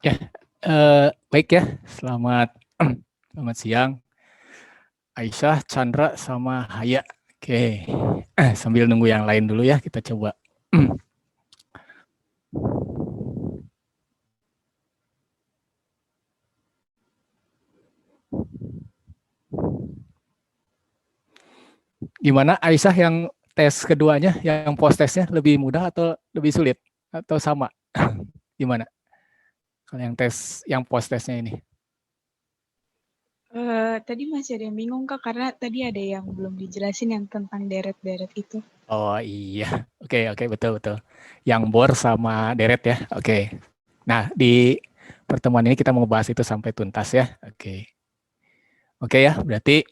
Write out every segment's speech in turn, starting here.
Ya, baik ya. Selamat selamat siang, Aisyah, Chandra, sama Haya. Oke, sambil nunggu yang lain dulu ya, kita coba. Gimana Aisyah yang tes keduanya, yang post tesnya lebih mudah atau lebih sulit? Atau sama? Gimana? Kalau yang tes, yang post tesnya ini? Tadi masih ada yang bingung Kak, karena tadi ada yang belum dijelasin yang tentang deret-deret itu. Oh iya, oke oke betul betul. Yang bor sama deret ya, oke. Nah di pertemuan ini kita mau bahas itu sampai tuntas ya, oke. Oke ya, berarti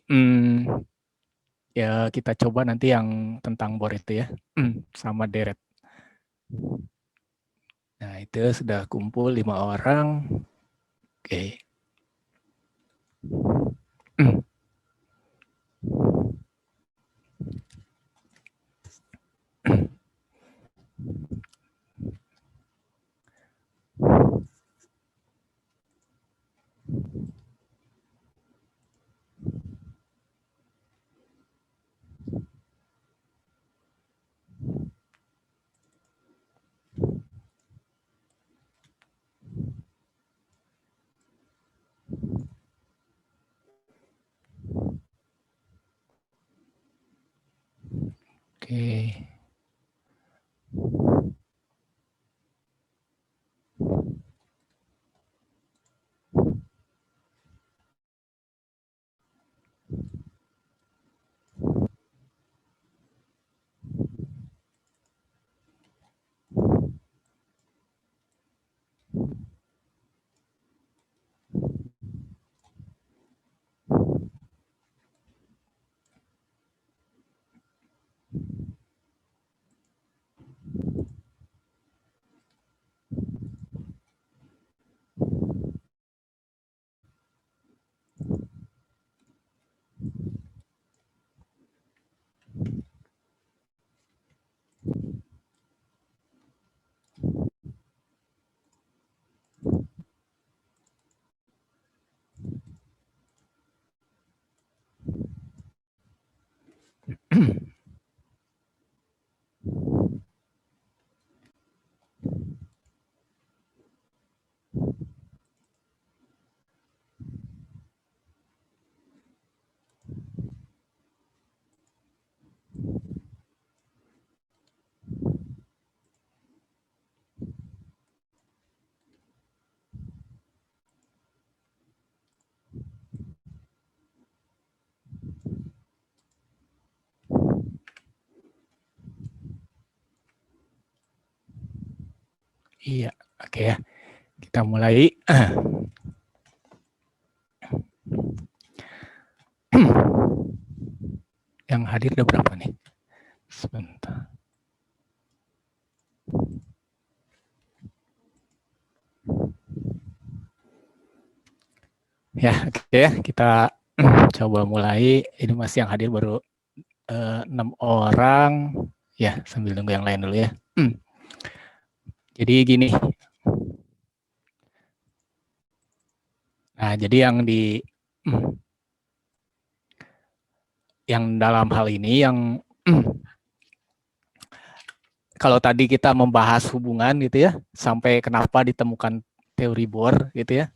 ya kita coba nanti yang tentang bor itu ya, sama deret. Nah itu sudah kumpul 5 orang, oke. Oke. Iya, oke ya. Kita mulai. Yang hadir ada berapa nih? Sebentar. Ya, oke ya. Kita coba mulai. Ini masih yang hadir baru 6 orang. Ya, sambil nunggu yang lain dulu ya. Jadi gini. Nah, jadi yang dalam hal ini yang kalau tadi kita membahas hubungan gitu ya, sampai kenapa ditemukan teori Bohr gitu ya,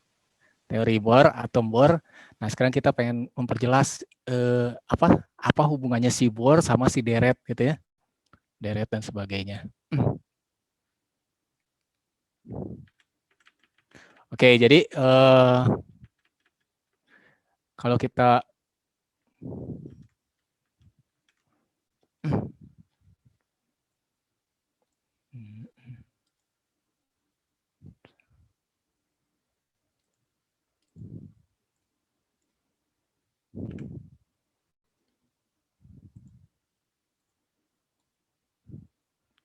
teori Bohr, atom Bohr. Nah, sekarang kita pengen memperjelas apa hubungannya si Bohr sama si deret gitu ya, deret dan sebagainya. Oke, jadi kalau kita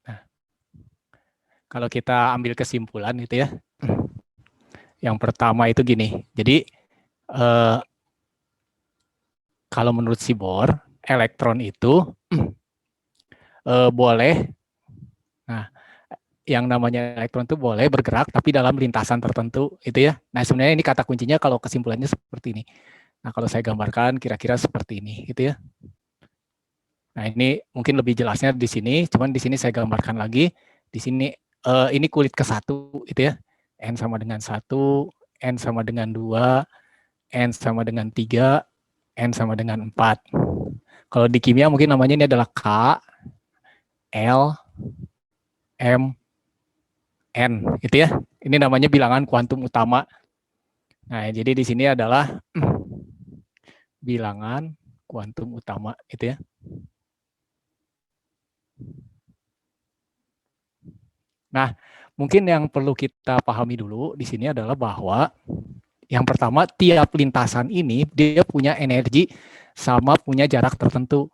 nah, kalau kita ambil kesimpulan gitu ya, yang pertama itu gini. Jadi kalau menurut si Bohr, elektron itu boleh. Nah, yang namanya elektron itu boleh bergerak tapi dalam lintasan tertentu itu ya. Nah, sebenarnya ini kata kuncinya kalau kesimpulannya seperti ini. Nah, kalau saya gambarkan kira-kira seperti ini gitu ya. Nah, ini mungkin lebih jelasnya di sini, cuman di sini saya gambarkan lagi. Di sini ini kulit ke-1 itu ya. N sama dengan 1, N sama dengan 2, N sama dengan 3, N sama dengan 4. Kalau di kimia mungkin namanya ini adalah K, L, M, N gitu ya. Ini namanya bilangan kuantum utama. Nah, jadi di sini adalah bilangan kuantum utama itu ya. Nah, mungkin yang perlu kita pahami dulu di sini adalah bahwa yang pertama, tiap lintasan ini dia punya energi sama punya jarak tertentu.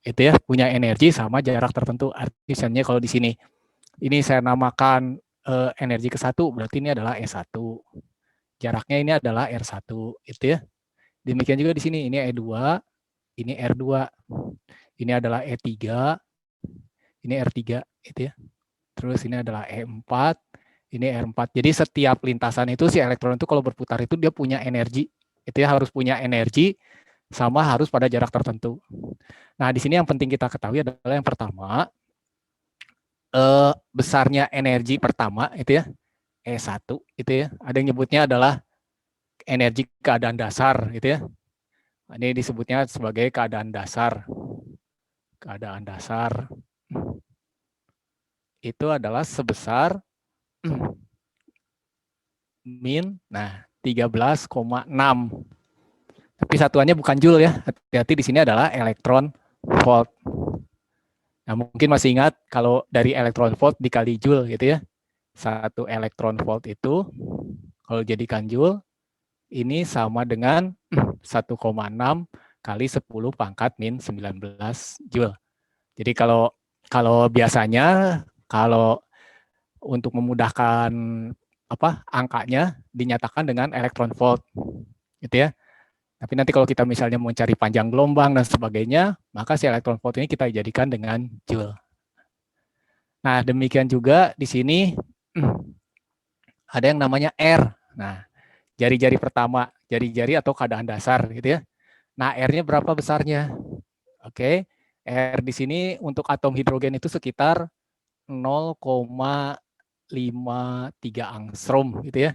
Itu ya, punya energi sama jarak tertentu. Artinya kalau di sini, ini saya namakan energi ke-1, berarti ini adalah E1. Jaraknya ini adalah R1, itu ya. Demikian juga di sini, ini E2, ini R2. Ini adalah E3, ini R3, itu ya. Terus ini adalah E4, ini R4. Jadi setiap lintasan itu si elektron itu kalau berputar itu dia punya energi. Itu ya, harus punya energi sama harus pada jarak tertentu. Nah, di sini yang penting kita ketahui adalah yang pertama, besarnya energi pertama itu ya, E1 itu ya. Ada yang nyebutnya adalah energi keadaan dasar gitu ya. Ini disebutnya sebagai keadaan dasar. Keadaan dasar itu adalah sebesar min 13,6. Tapi satuannya bukan joule ya. Hati-hati di sini adalah elektron volt. Nah, mungkin masih ingat kalau dari elektron volt dikali joule gitu ya. 1 elektron volt itu kalau jadikan joule ini sama dengan 1,6 kali 10 pangkat min 19 joule. Jadi kalau biasanya kalau untuk memudahkan angkanya dinyatakan dengan elektron volt gitu ya. Tapi nanti kalau kita misalnya mau cari panjang gelombang dan sebagainya, maka si elektron volt ini kita jadikan dengan joule. Nah, demikian juga di sini ada yang namanya R. Nah, jari-jari pertama, jari-jari atau keadaan dasar gitu ya. Nah, R-nya berapa besarnya? Oke. R di sini untuk atom hidrogen itu sekitar 0,53 angstrom gitu ya.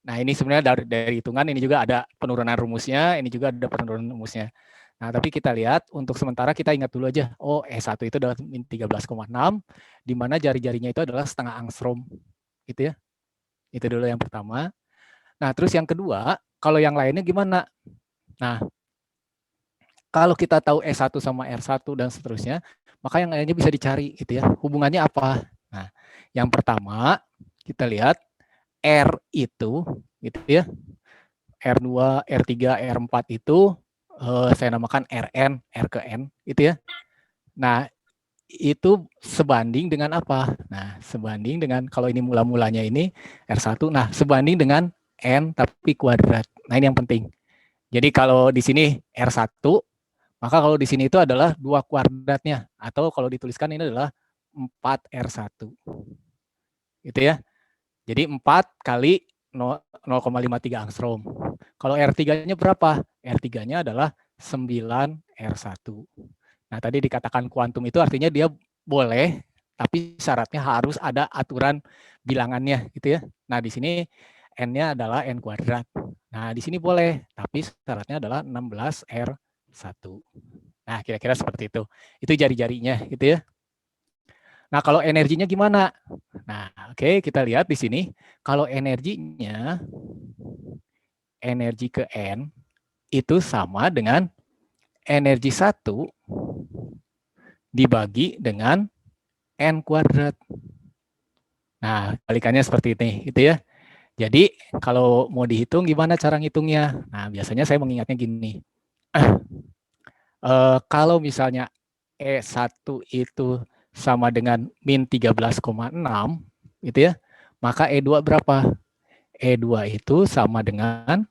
Nah, ini sebenarnya dari hitungan ini juga ada penurunan rumusnya, ini juga ada penurunan rumusnya. Nah, tapi kita lihat untuk sementara kita ingat dulu aja, oh E1 itu adalah 13,6, di mana jari-jarinya itu adalah setengah angstrom. Gitu ya. Itu dulu yang pertama. Nah, terus yang kedua, kalau yang lainnya gimana? Nah, kalau kita tahu E1 sama R1 dan seterusnya, maka yang lainnya bisa dicari gitu ya. Hubungannya apa? Nah, yang pertama kita lihat R itu gitu ya. R2, R3, R4 itu saya namakan Rn, R ke N gitu ya. Nah, itu sebanding dengan apa? Nah, sebanding dengan kalau ini mula-mulanya ini R1, nah sebanding dengan N tapi kuadrat. Nah, ini yang penting. Jadi kalau di sini R1, maka kalau di sini itu adalah 2 kuadratnya. Atau kalau dituliskan ini adalah 4R1. Gitu ya. Jadi 4 kali 0,53 angstrom. Kalau R3-nya berapa? R3-nya adalah 9R1. Nah, tadi dikatakan kuantum itu artinya dia boleh, tapi syaratnya harus ada aturan bilangannya gitu ya. Nah, di sini N-nya adalah N kuadrat. Nah, di sini boleh, tapi syaratnya adalah 16R1. Nah, kira-kira seperti itu. Itu jari-jarinya gitu ya. Nah, kalau energinya gimana? Nah, oke, kita lihat di sini. Kalau energinya, energi ke N itu sama dengan energi 1 dibagi dengan N kuadrat. Nah, balikannya seperti ini, gitu ya. Jadi, kalau mau dihitung, gimana cara ngitungnya? Nah, biasanya saya mengingatnya gini. Kalau misalnya E1 itu sama dengan min 13,6, gitu ya, maka E2 berapa? E2 itu sama dengan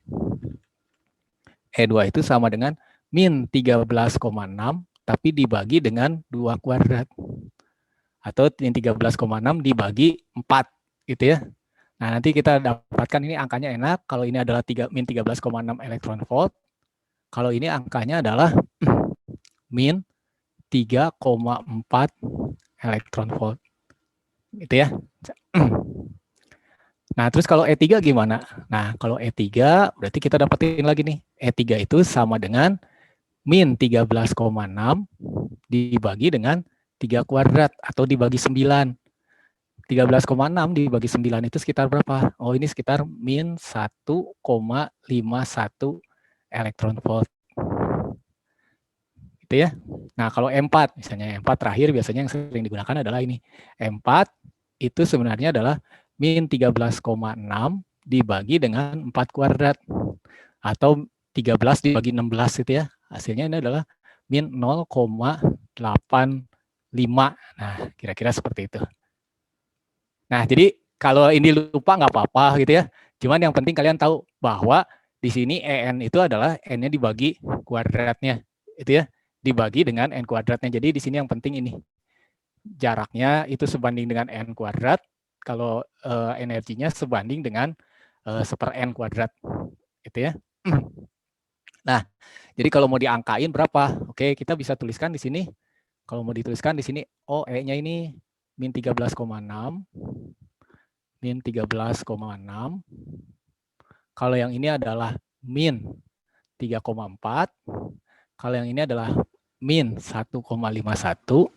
min 13,6 tapi dibagi dengan 2 kuadrat. atau min 13,6 dibagi 4 gitu ya. Nah, nanti kita dapatkan ini angkanya enak. Kalau ini adalah min 13,6 elektron volt. Kalau ini angkanya adalah min 3,4 elektron volt. Gitu ya. Nah, terus kalau E3 gimana? Nah, kalau E3 berarti kita dapetin lagi nih. E3 itu sama dengan min 13,6 dibagi dengan 3 kuadrat atau dibagi 9. 13,6 dibagi 9 itu sekitar berapa? Oh, ini sekitar min 1,51 elektron volt. Gitu ya. Nah, kalau E4, misalnya E4 terakhir biasanya yang sering digunakan adalah ini. E4 itu sebenarnya adalah min 13,6 dibagi dengan 4 kuadrat. Atau 13 dibagi 16 gitu ya. Hasilnya ini adalah min 0,85. Nah, kira-kira seperti itu. Nah, jadi kalau ini lupa nggak apa-apa gitu ya. Cuman yang penting kalian tahu bahwa di sini EN itu adalah N-nya dibagi kuadratnya. Itu ya, dibagi dengan N kuadratnya. Jadi di sini yang penting ini. Jaraknya itu sebanding dengan N kuadrat. Kalau energinya sebanding dengan 1/N kuadrat. Gitu ya. Nah, jadi kalau mau diangkain berapa? Oke, kita bisa tuliskan di sini. Kalau mau dituliskan di sini, oh E-nya ini min 13,6. Min 13,6. Kalau yang ini adalah min 3,4. Kalau yang ini adalah min 1,51.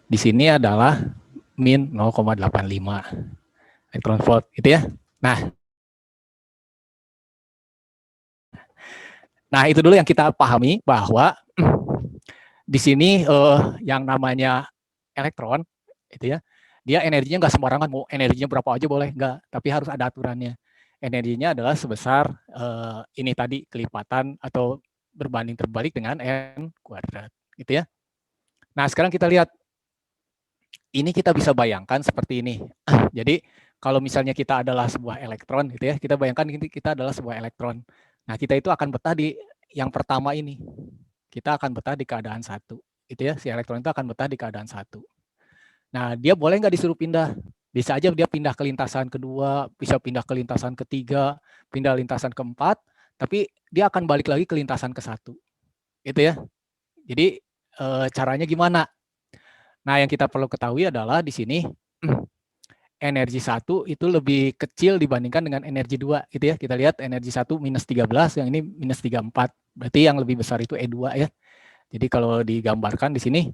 Di sini adalah min 0,85 elektron volt, gitu ya. Nah, itu dulu yang kita pahami bahwa di sini yang namanya elektron, itu ya, dia energinya nggak sembarangan, mau energinya berapa aja boleh, nggak, tapi harus ada aturannya. Energinya adalah sebesar ini tadi kelipatan atau berbanding terbalik dengan N kuadrat, gitu ya. Nah, sekarang kita lihat, ini kita bisa bayangkan seperti ini. Jadi, kalau misalnya kita adalah sebuah elektron, gitu ya, kita bayangkan kita adalah sebuah elektron. Nah, kita itu akan betah di yang pertama ini. Kita akan betah di keadaan 1. Itu ya, si elektron itu akan betah di keadaan 1. Nah, dia boleh nggak disuruh pindah? Bisa aja dia pindah ke lintasan kedua, bisa pindah ke lintasan ketiga, pindah lintasan keempat, tapi dia akan balik lagi ke lintasan ke-1. Itu ya. Jadi caranya gimana? Nah, yang kita perlu ketahui adalah di sini energi 1 itu lebih kecil dibandingkan dengan energi 2, gitu ya. Kita lihat energi 1 minus 13, yang ini minus 34. Berarti yang lebih besar itu E2 ya. Jadi kalau digambarkan di sini,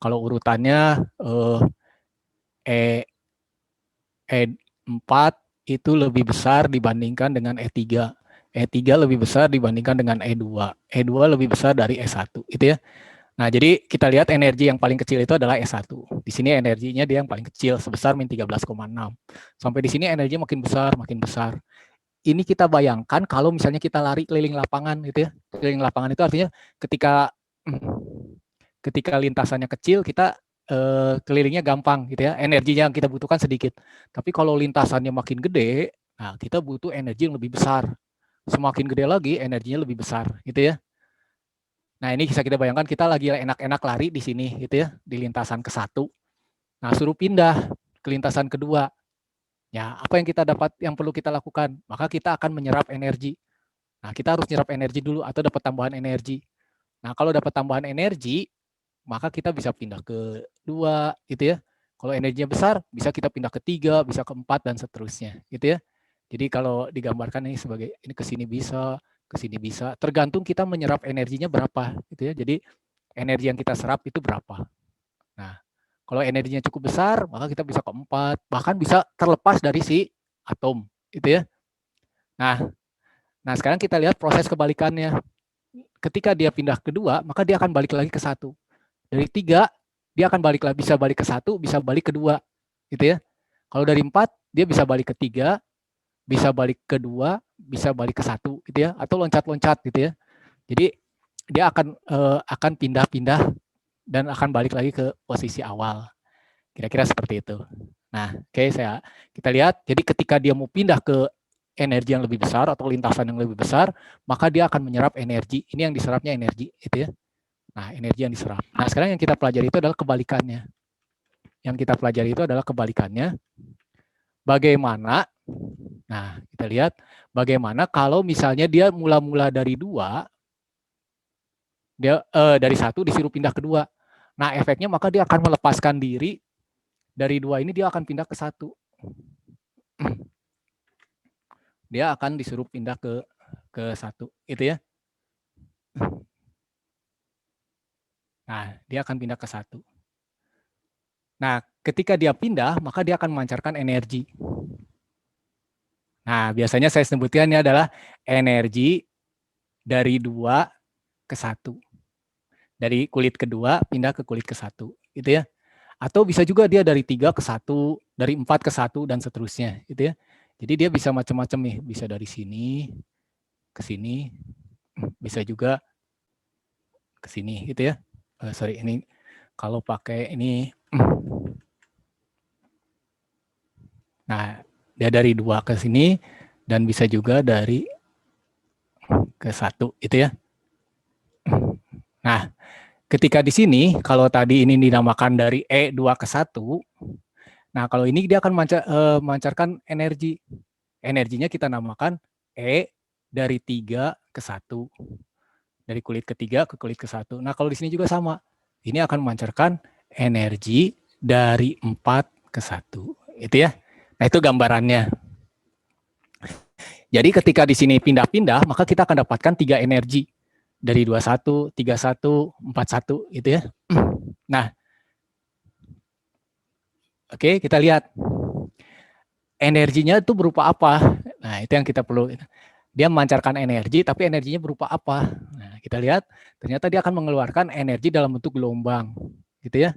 kalau urutannya E4 itu lebih besar dibandingkan dengan E3. E3 lebih besar dibandingkan dengan E2. E2 lebih besar dari E1, gitu ya. Nah, jadi kita lihat energi yang paling kecil itu adalah E1. Di sini energinya dia yang paling kecil, sebesar min 13,6. Sampai di sini energinya makin besar, makin besar. Ini kita bayangkan kalau misalnya kita lari keliling lapangan, gitu ya. Keliling lapangan itu artinya ketika lintasannya kecil, kita kelilingnya gampang, gitu ya. Energinya yang kita butuhkan sedikit. Tapi kalau lintasannya makin gede, nah kita butuh energi yang lebih besar. Semakin gede lagi, energinya lebih besar, gitu ya. Nah, ini bisa kita bayangkan kita lagi enak-enak lari di sini, gitu ya, di lintasan ke-1. Nah, suruh pindah ke lintasan kedua. Ya, apa yang kita dapat, yang perlu kita lakukan? Maka kita akan menyerap energi. Nah, kita harus menyerap energi dulu atau dapat tambahan energi. Nah, kalau dapat tambahan energi, maka kita bisa pindah ke 2, gitu ya. Kalau energinya besar, bisa kita pindah ke 3, bisa ke 4, dan seterusnya, gitu ya. Jadi kalau digambarkan ini sebagai ini ke sini bisa, ke sini bisa, tergantung kita menyerap energinya berapa, gitu ya. Jadi energi yang kita serap itu berapa. Nah, kalau energinya cukup besar, maka kita bisa ke 4, bahkan bisa terlepas dari si atom, gitu ya. Nah, sekarang kita lihat proses kebalikannya. Ketika dia pindah ke 2, maka dia akan balik lagi ke 1. Dari 3, dia akan bisa balik ke 1, bisa balik ke 2, gitu ya. Kalau dari 4, dia bisa balik ke 3, bisa balik ke 2, bisa balik ke 1, gitu ya, atau loncat-loncat, gitu ya. Jadi dia akan pindah-pindah dan akan balik lagi ke posisi awal. Kira-kira seperti itu. Nah, oke, kita lihat. Jadi ketika dia mau pindah ke energi yang lebih besar atau lintasan yang lebih besar, maka dia akan menyerap energi. Ini yang diserapnya energi, gitu ya. Nah, energi yang diserap. Nah, sekarang yang kita pelajari itu adalah kebalikannya. yang kita pelajari itu adalah kebalikannya. Bagaimana, nah kita lihat bagaimana kalau misalnya dia mula-mula dari 2, dia dari 1 disuruh pindah ke 2. Nah, efeknya maka dia akan melepaskan diri dari 2 ini, dia akan pindah ke 1. Dia akan disuruh pindah ke 1, itu ya. Nah, dia akan pindah ke 1. Nah, ketika dia pindah, maka dia akan memancarkan energi. Nah, biasanya saya sebutkan ini adalah energi dari 2 ke 1. Dari kulit kedua pindah ke kulit ke 1, gitu ya. Atau bisa juga dia dari 3 ke 1, dari 4 ke 1 dan seterusnya, gitu ya. Jadi dia bisa macam-macam nih, bisa dari sini ke sini, bisa juga ke sini, gitu ya. Sorry, ini kalau pakai ini, nah dia dari 2 ke sini dan bisa juga dari ke 1, itu ya. Nah, ketika di sini, kalau tadi ini dinamakan dari E2 ke 1, nah kalau ini dia akan memancarkan energi. Energinya kita namakan E dari 3 ke 1. Dari kulit ketiga ke kulit ke 1. Nah kalau di sini juga sama. Ini akan memancarkan energi dari 4 ke 1. Itu ya. Nah itu gambarannya. Jadi ketika di sini pindah-pindah, maka kita akan dapatkan 3 energi. Dari 21, 31, 41, gitu ya. Nah, oke, kita lihat. Energinya itu berupa apa? Nah, itu yang kita perlu. Dia memancarkan energi, tapi energinya berupa apa? Nah, kita lihat, ternyata dia akan mengeluarkan energi dalam bentuk gelombang. Gitu ya.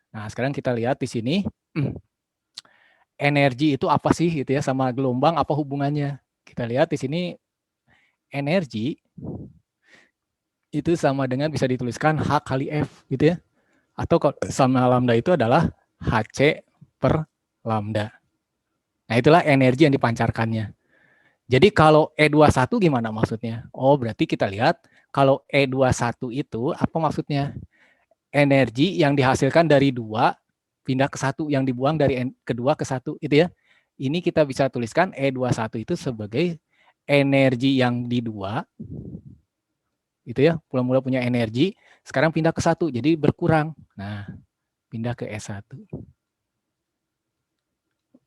Nah, sekarang kita lihat di sini. Energi itu apa sih gitu ya, sama gelombang apa hubungannya? Kita lihat di sini energi itu sama dengan bisa dituliskan H kali F gitu ya. Atau sama lambda itu adalah HC per lambda. Nah, itulah energi yang dipancarkannya. Jadi kalau E21 gimana maksudnya? Oh, berarti kita lihat kalau E21 itu apa maksudnya? Energi yang dihasilkan dari 2 pindah ke 1, yang dibuang dari kedua ke 1, itu ya. Ini kita bisa tuliskan E21 itu sebagai energi yang di 2, itu ya, mula-mula punya energi, sekarang pindah ke 1, jadi berkurang. Nah, pindah ke E1.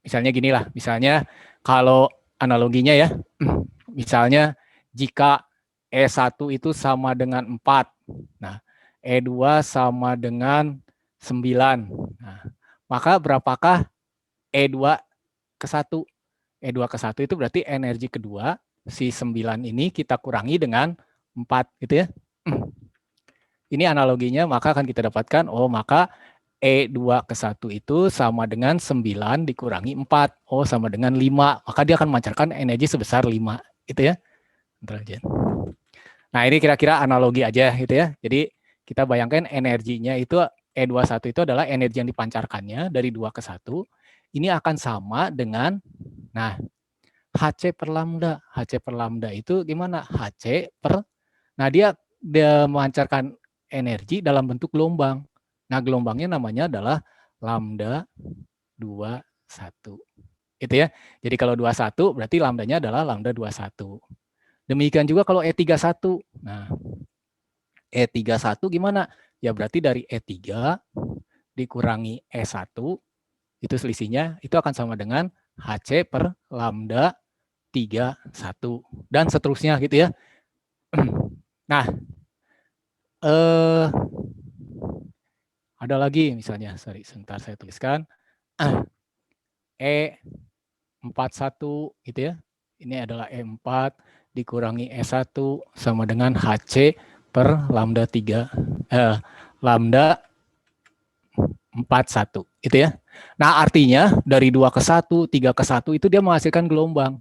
Misalnya gini lah, misalnya kalau analoginya ya, misalnya jika E1 itu sama dengan 4, nah E2 sama dengan 9, nah, maka berapakah E2 ke 1? E2 ke 1 itu berarti energi kedua, si 9 ini kita kurangi dengan 4, gitu ya. Ini analoginya, maka akan kita dapatkan, oh maka E2 ke 1 itu sama dengan 9 dikurangi 4. Oh, sama dengan 5. Maka dia akan memancarkan energi sebesar 5. Gitu ya. Nah, ini kira-kira analogi aja gitu ya. Jadi, kita bayangkan energinya itu E21 itu adalah energi yang dipancarkannya dari 2 ke 1. Ini akan sama dengan, nah, HC per lambda. HC per lambda itu gimana? HC per, nah dia memancarkan energi dalam bentuk gelombang. Nah, gelombangnya namanya adalah lambda 21. Itu ya. Jadi kalau 21 berarti lambdanya adalah lambda 21. Demikian juga kalau E31. Nah, E31 gimana? Ya berarti dari E3 dikurangi E1, itu selisihnya itu akan sama dengan HC per lambda 31 dan seterusnya gitu ya. Nah, ada lagi misalnya, sorry, sebentar saya tuliskan. E41 gitu ya. Ini adalah E4 dikurangi E1 sama dengan HC per lambda 3, lambda 41 gitu ya. Nah, artinya dari 2 ke 1, 3 ke 1 itu dia menghasilkan gelombang.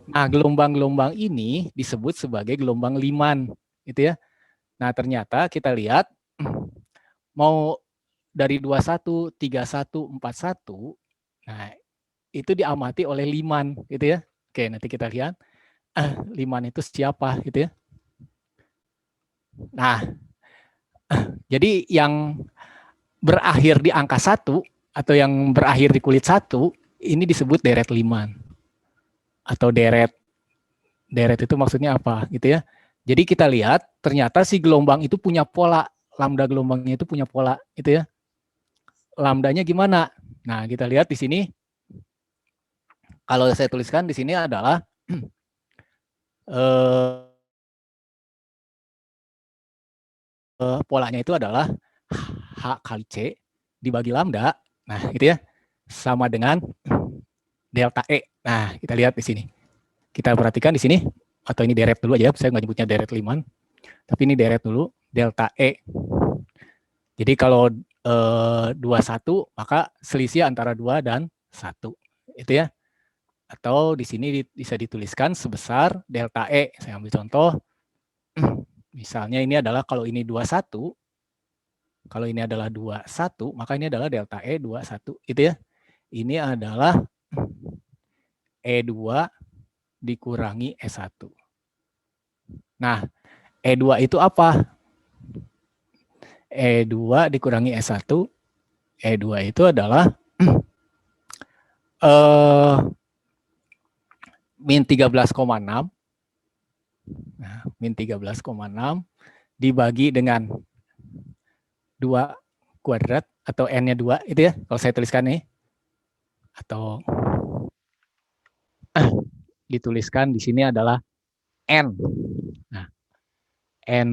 Nah, gelombang-gelombang ini disebut sebagai gelombang Lyman gitu ya. Nah, ternyata kita lihat mau dari 21, 31, 41, nah itu diamati oleh Lyman gitu ya. Oke, nanti kita lihat Lyman itu siapa gitu ya. Nah, jadi yang berakhir di angka 1 atau yang berakhir di kulit 1, ini disebut deret Lyman. Atau deret itu maksudnya apa gitu ya. Jadi kita lihat ternyata si gelombang itu punya pola, lambda gelombangnya itu punya pola gitu ya. Lambdanya gimana? Nah, kita lihat di sini. Kalau saya tuliskan di sini adalah polanya itu adalah H kali C dibagi lambda. Nah, gitu ya. Sama dengan delta E. Nah, kita lihat di sini. Kita perhatikan di sini, atau ini deret dulu aja, saya nggak nyebutnya deret Lyman, tapi ini deret dulu, delta E. Jadi kalau 21, maka selisih antara 2 dan 1. Itu ya. Atau di sini bisa dituliskan sebesar delta E. Saya ambil contoh. Misalnya ini adalah kalau ini 21, kalau ini adalah 21, maka ini adalah delta E 21. Itu ya. Ini adalah E2 dikurangi E1. Nah, E2 itu apa? E2 dikurangi E1. E2 itu adalah min 13,6. Nah, min 13,6 dibagi dengan 2 kuadrat atau N-nya 2 itu ya, kalau saya tuliskan nih. Atau dituliskan di sini adalah N. Nah, N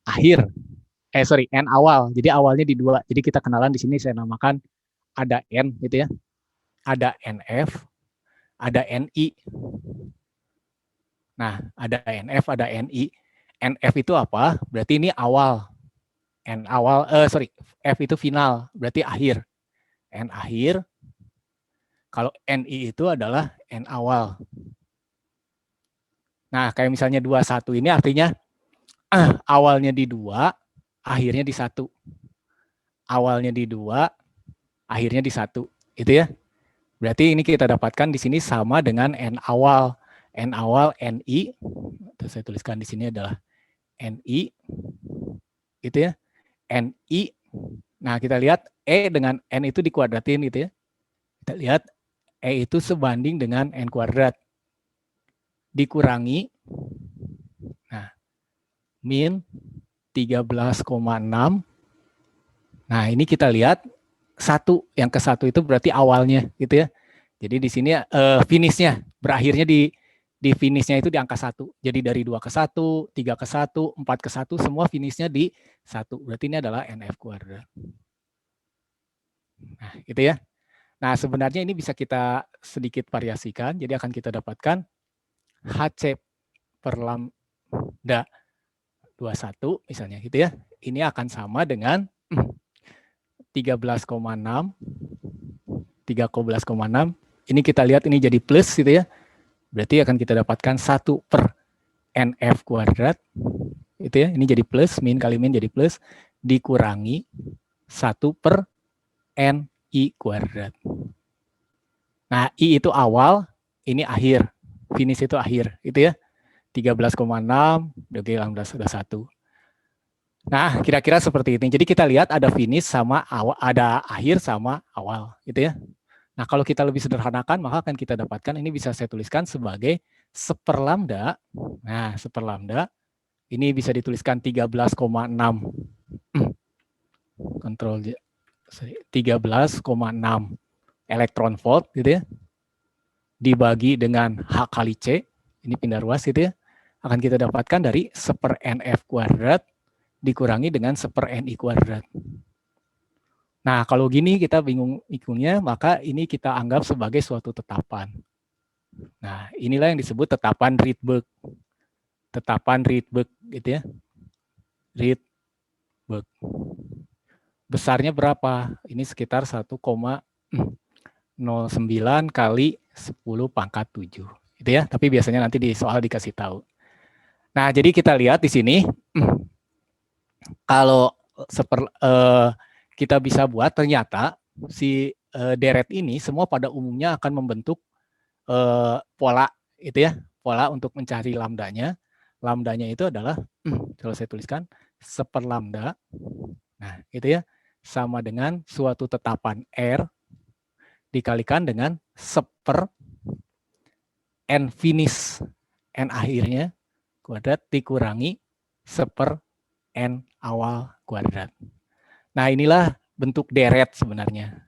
akhir. N awal. Jadi awalnya di 2. Jadi kita kenalan di sini saya namakan ada N gitu ya. Ada NF, ada NI. Nah, ada NF, ada NI. NF itu apa? Berarti ini awal. F itu final, berarti akhir. N akhir. Kalau NI itu adalah N awal. Nah, kayak misalnya 21 ini artinya awalnya di 2, akhirnya di 1. Awalnya di 2, akhirnya di 1. Itu ya. Berarti ini kita dapatkan di sini sama dengan N awal. N awal NI. Saya tuliskan di sini adalah NI. Gitu ya. NI. Nah, kita lihat E dengan N itu dikuadratin gitu ya. Kita lihat E itu sebanding dengan N kuadrat. Dikurangi. Nah, min 13,6. Nah, ini kita lihat 1. Yang ke 1 itu berarti awalnya gitu ya. Jadi di sini finishnya, berakhirnya di finishnya itu di angka 1. Jadi dari 2 ke 1, 3 ke 1, 4 ke 1, semua finishnya di 1. Berarti ini adalah NF kuadrat. Nah, gitu ya. Nah, sebenarnya ini bisa kita sedikit variasikan. Jadi akan kita dapatkan HC per lambda 21 misalnya gitu ya. Ini akan sama dengan 13,6. 13,6. Ini kita lihat ini jadi plus gitu ya. Berarti akan kita dapatkan 1 per NF kuadrat. Itu ya, ini jadi plus, min kali min jadi plus, dikurangi 1 per NI kuadrat. Nah, I itu awal, ini akhir. Finish itu akhir, itu ya. 13,6, berarti lambda sudah 1. Nah, kira-kira seperti ini. Jadi kita lihat ada finish sama awal, ada akhir sama awal, gitu ya. Nah, kalau kita lebih sederhanakan, maka akan kita dapatkan, ini bisa saya tuliskan sebagai seperlambda. Nah, seperlambda, ini bisa dituliskan 13,6. Kontrol 13,6 elektron volt, gitu ya. Dibagi dengan H kali C, ini pindah ruas, gitu ya. Akan kita dapatkan dari 1 NF kuadrat dikurangi dengan 1 NI kuadrat. Nah, kalau gini kita bingung hitungnya, maka ini kita anggap sebagai suatu tetapan. Nah, inilah yang disebut tetapan Rydberg. Tetapan Rydberg gitu ya. Rydberg. Besarnya berapa? Ini sekitar 1,09 kali 10 pangkat 7. Gitu ya, tapi biasanya nanti di soal dikasih tahu. Nah, jadi kita lihat di sini kalau kita bisa buat ternyata si deret ini semua pada umumnya akan membentuk pola itu ya, pola untuk mencari lambdanya. Lambdanya itu adalah kalau saya tuliskan 1 lambda. Nah, itu ya, sama dengan suatu tetapan R dikalikan dengan 1/n finish, n akhirnya kuadrat dikurangi 1/n awal kuadrat. Nah, inilah bentuk deret sebenarnya,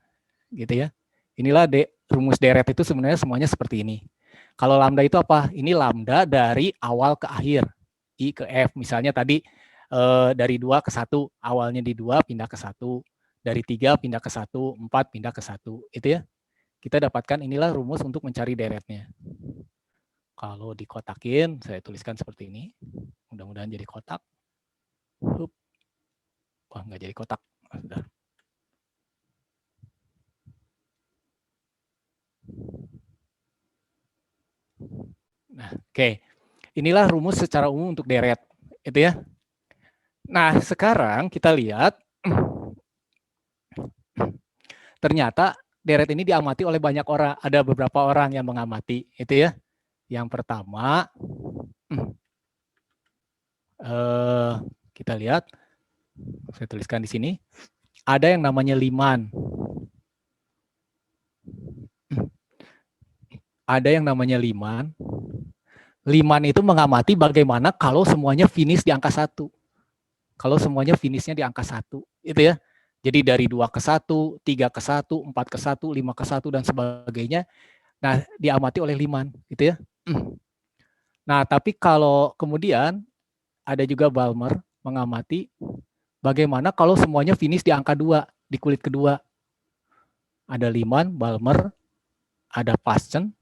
gitu ya. Inilah rumus deret itu sebenarnya semuanya seperti ini. Kalau lambda itu apa? Ini lambda dari awal ke akhir, I ke F. Misalnya tadi dari 2 ke 1, awalnya di 2 pindah ke 1, dari 3 pindah ke 1, 4 pindah ke 1, itu ya. Kita dapatkan inilah rumus untuk mencari deretnya. Kalau dikotakin, saya tuliskan seperti ini. Mudah-mudahan jadi kotak. Wah, nggak jadi kotak. Nah, oke. Inilah rumus secara umum untuk deret, itu ya. Nah, sekarang kita lihat ternyata deret ini diamati oleh banyak orang, ada beberapa orang yang mengamati, itu ya. Yang pertama, kita lihat, saya tuliskan di sini, ada yang namanya Lyman. Ada yang namanya Lyman. Lyman itu mengamati bagaimana kalau semuanya finish di angka 1. Kalau semuanya finishnya di angka 1, itu ya. Jadi dari 2 ke 1, 3 ke 1, 4 ke 1, 5 ke 1, dan sebagainya. Nah, diamati oleh Lyman, gitu ya. Nah, tapi kalau kemudian ada juga Balmer mengamati bagaimana kalau semuanya finish di angka 2, di kulit kedua. Ada Lyman, Balmer, ada Paschen,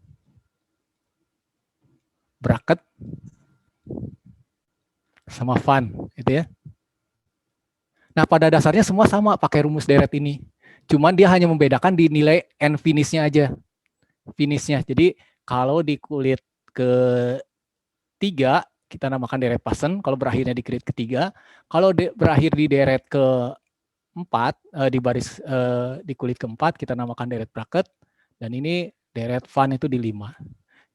Bracket, sama Van, gitu ya. Nah, pada dasarnya semua sama pakai rumus deret ini. Cuman dia hanya membedakan di nilai N finishnya aja. Finishnya. Jadi kalau di kulit ke-3, kita namakan deret Paschen, kalau berakhirnya di kulit ke-3. Kalau berakhir di deret ke-4, di baris di kulit ke-4, kita namakan deret Bracket. Dan ini deret Van itu di 5.